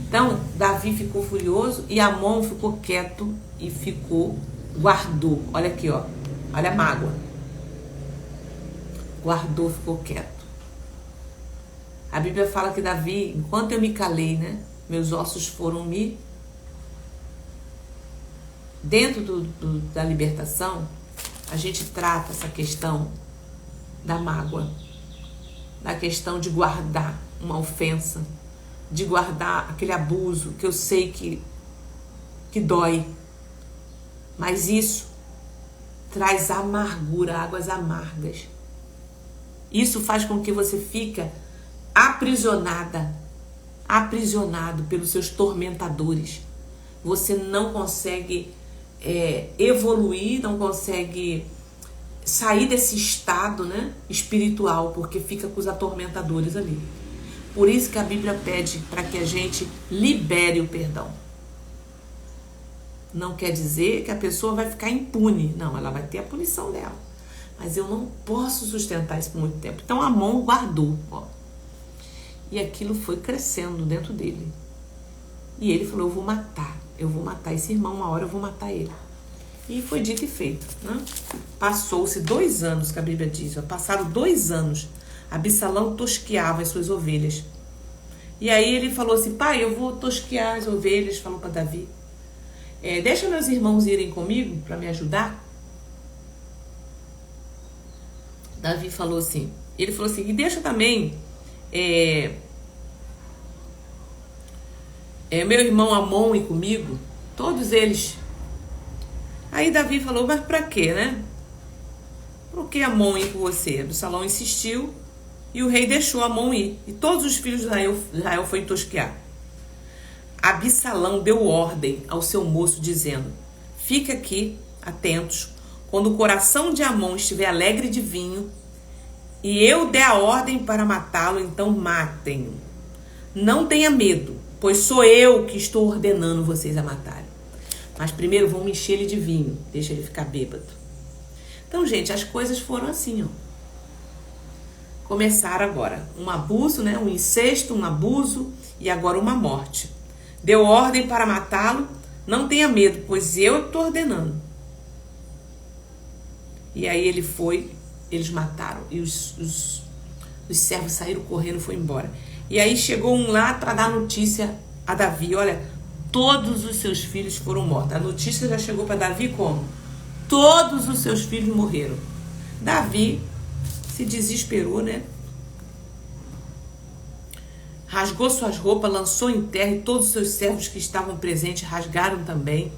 Então, Davi ficou furioso e Amnon ficou quieto e guardou. Olha aqui, ó. Olha a mágoa. Guardou, ficou quieto. A Bíblia fala que Davi, enquanto eu me calei, né? Meus ossos foram me... Dentro da libertação, a gente trata essa questão da mágoa, da questão de guardar uma ofensa, de guardar aquele abuso que eu sei que dói. Mas isso traz amargura, águas amargas. Isso faz com que você fique aprisionado pelos seus tormentadores. Você não consegue evoluir, não consegue sair desse estado, né, espiritual, porque fica com os atormentadores ali. Por isso que a Bíblia pede para que a gente libere o perdão. Não quer dizer que a pessoa vai ficar impune. Não, ela vai ter a punição dela. Mas eu não posso sustentar isso por muito tempo. Então Amon guardou, ó. E aquilo foi crescendo dentro dele. E ele falou, eu vou matar esse irmão, uma hora eu vou matar ele. E foi dito e feito, né? Passou-se 2 anos, que a Bíblia diz, ó, passaram 2 anos, Absalão tosqueava as suas ovelhas. E aí ele falou assim, pai, eu vou tosquear as ovelhas, falou para Davi. Deixa meus irmãos irem comigo para me ajudar. Davi falou assim, ele falou assim, e deixa também meu irmão Amon ir comigo, todos eles. Aí Davi falou, mas pra quê, né? Por que Amon ir com você? Absalão insistiu e o rei deixou Amon ir. E todos os filhos de Israel foi tosquear. Absalão deu ordem ao seu moço dizendo, fique aqui, atentos, quando o coração de Amon estiver alegre de vinho e eu der a ordem para matá-lo, então matem-no. Não tenha medo, pois sou eu que estou ordenando vocês a matarem. Mas primeiro vão encher ele de vinho, deixa ele ficar bêbado. Então, gente, as coisas foram assim, ó. Começaram agora um abuso, né? Um incesto, um abuso e agora uma morte. Deu ordem para matá-lo, não tenha medo, pois eu estou ordenando. E aí ele foi, eles mataram e os servos saíram correndo, foi embora. E aí chegou um lá para dar notícia a Davi, olha, todos os seus filhos foram mortos. A notícia já chegou para Davi como? Todos os seus filhos morreram. Davi se desesperou, né? Rasgou suas roupas, lançou em terra e todos os seus servos que estavam presentes rasgaram também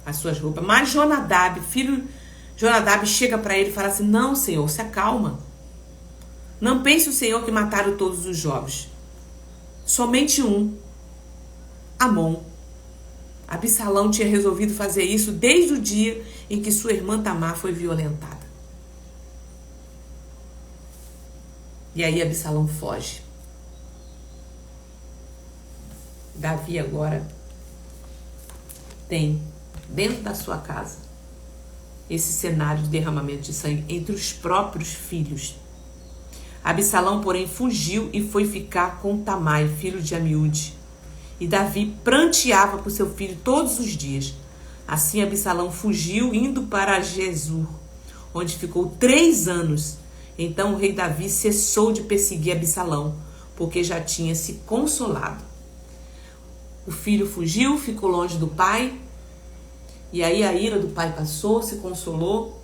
as suas roupas. Mas Jonadab, Jonadab chega para ele e fala assim, não, Senhor, se acalma. Não pense o Senhor que mataram todos os jovens. Somente um, Amon. Absalão tinha resolvido fazer isso desde o dia em que sua irmã Tamar foi violentada. E aí Absalão foge. Davi agora tem dentro da sua casa esse cenário de derramamento de sangue entre os próprios filhos. Absalão, porém, fugiu e foi ficar com Tamar, filho de Amiúde. E Davi pranteava por seu filho todos os dias. Assim Absalão fugiu, indo para Gesur, onde ficou 3 anos. Então o rei Davi cessou de perseguir Absalão, porque já tinha se consolado. O filho fugiu, ficou longe do pai, e aí a ira do pai passou, se consolou,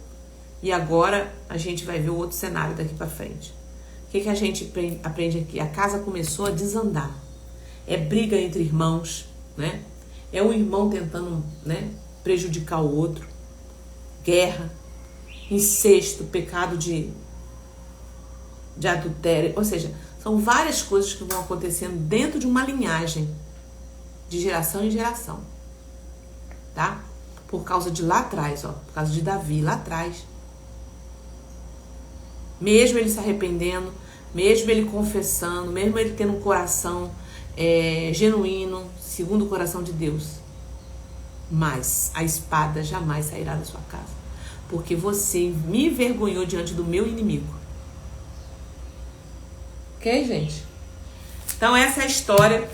e agora a gente vai ver o outro cenário daqui para frente. O que a gente aprende aqui? A casa começou a desandar. É briga entre irmãos, né? É um irmão tentando, né, prejudicar o outro. Guerra, incesto, pecado de adultério. Ou seja, são várias coisas que vão acontecendo dentro de uma linhagem, de geração em geração, tá? Por causa de lá atrás, ó. Por causa de Davi, lá atrás. Mesmo ele se arrependendo, mesmo ele confessando, mesmo ele tendo um coração genuíno, segundo o coração de Deus. Mas a espada jamais sairá da sua casa. Porque você me envergonhou diante do meu inimigo. Ok, gente? Então essa é a história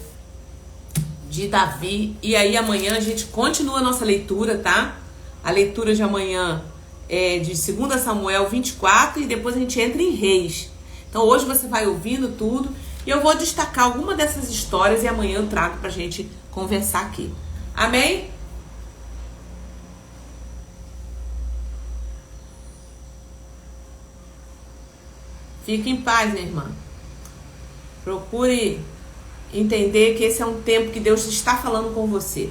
de Davi. E aí amanhã a gente continua a nossa leitura, tá? A leitura de amanhã é de 2 Samuel 24 e depois a gente entra em Reis. Então hoje você vai ouvindo tudo e eu vou destacar alguma dessas histórias e amanhã eu trago pra gente conversar aqui. Amém? Fique em paz, minha irmã. Procure entender que esse é um tempo que Deus está falando com você.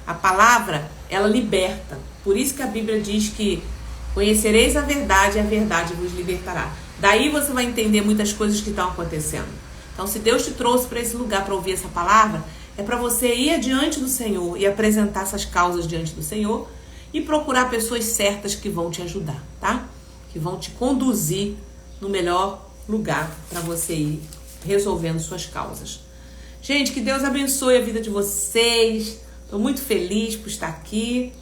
A palavra, ela liberta. Por isso que a Bíblia diz que conhecereis a verdade e a verdade vos libertará. Daí você vai entender muitas coisas que estão acontecendo. Então, se Deus te trouxe para esse lugar para ouvir essa palavra, é para você ir adiante do Senhor e apresentar essas causas diante do Senhor e procurar pessoas certas que vão te ajudar, tá? Que vão te conduzir no melhor lugar para você ir resolvendo suas causas. Gente, que Deus abençoe a vida de vocês. Estou muito feliz por estar aqui,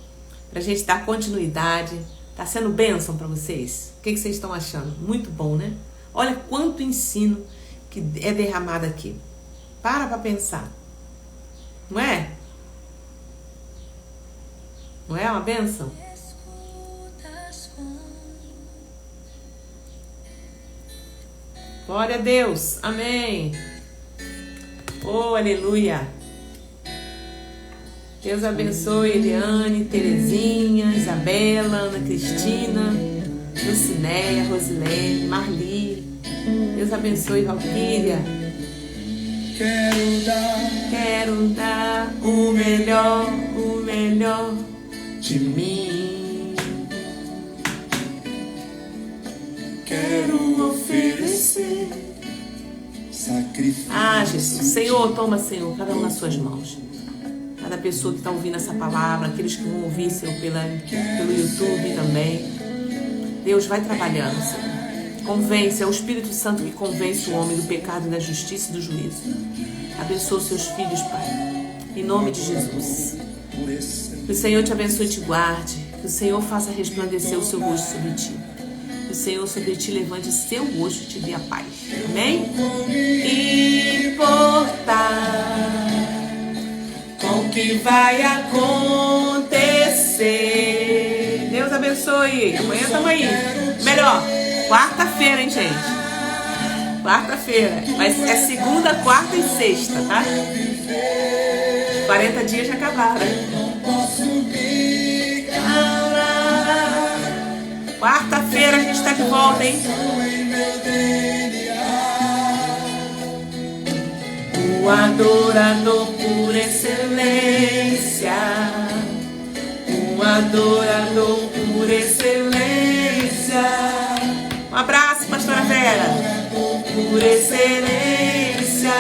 para a gente dar continuidade. Tá sendo bênção para vocês? O que vocês estão achando? Muito bom, né? Olha quanto ensino que é derramado aqui. Para pensar. Não é? Não é uma bênção? Glória a Deus. Amém. Oh, aleluia. Deus abençoe Eliane, Terezinha, Isabela, Ana Cristina, Lucinéia, Rosilene, Marli. Deus abençoe Valquíria. Quero dar o melhor de mim. Quero oferecer sacrifício. Ah, Jesus. Senhor, toma, Senhor, cada um nas suas mãos. Cada pessoa que está ouvindo essa palavra, aqueles que vão ouvir, Senhor, pelo YouTube também. Deus, vai trabalhando, Senhor. Convence, é o Espírito Santo que convence o homem do pecado, da justiça e do juízo. Abençoa os seus filhos, Pai. Em nome de Jesus. Que o Senhor te abençoe e te guarde. Que o Senhor faça resplandecer o seu rosto sobre ti. Que o Senhor sobre ti levante o seu rosto e te dê a paz. Amém? Importar com o que vai acontecer. Deus abençoe. Amanhã estamos aí. Melhor, quarta-feira, hein, gente? Quarta-feira. Mas é segunda, quarta e sexta, tá? 40 dias já acabaram. Quarta-feira a gente tá de volta, hein? O adorador por excelência. O adorador por excelência. Um abraço, pastora Vera. Por excelência.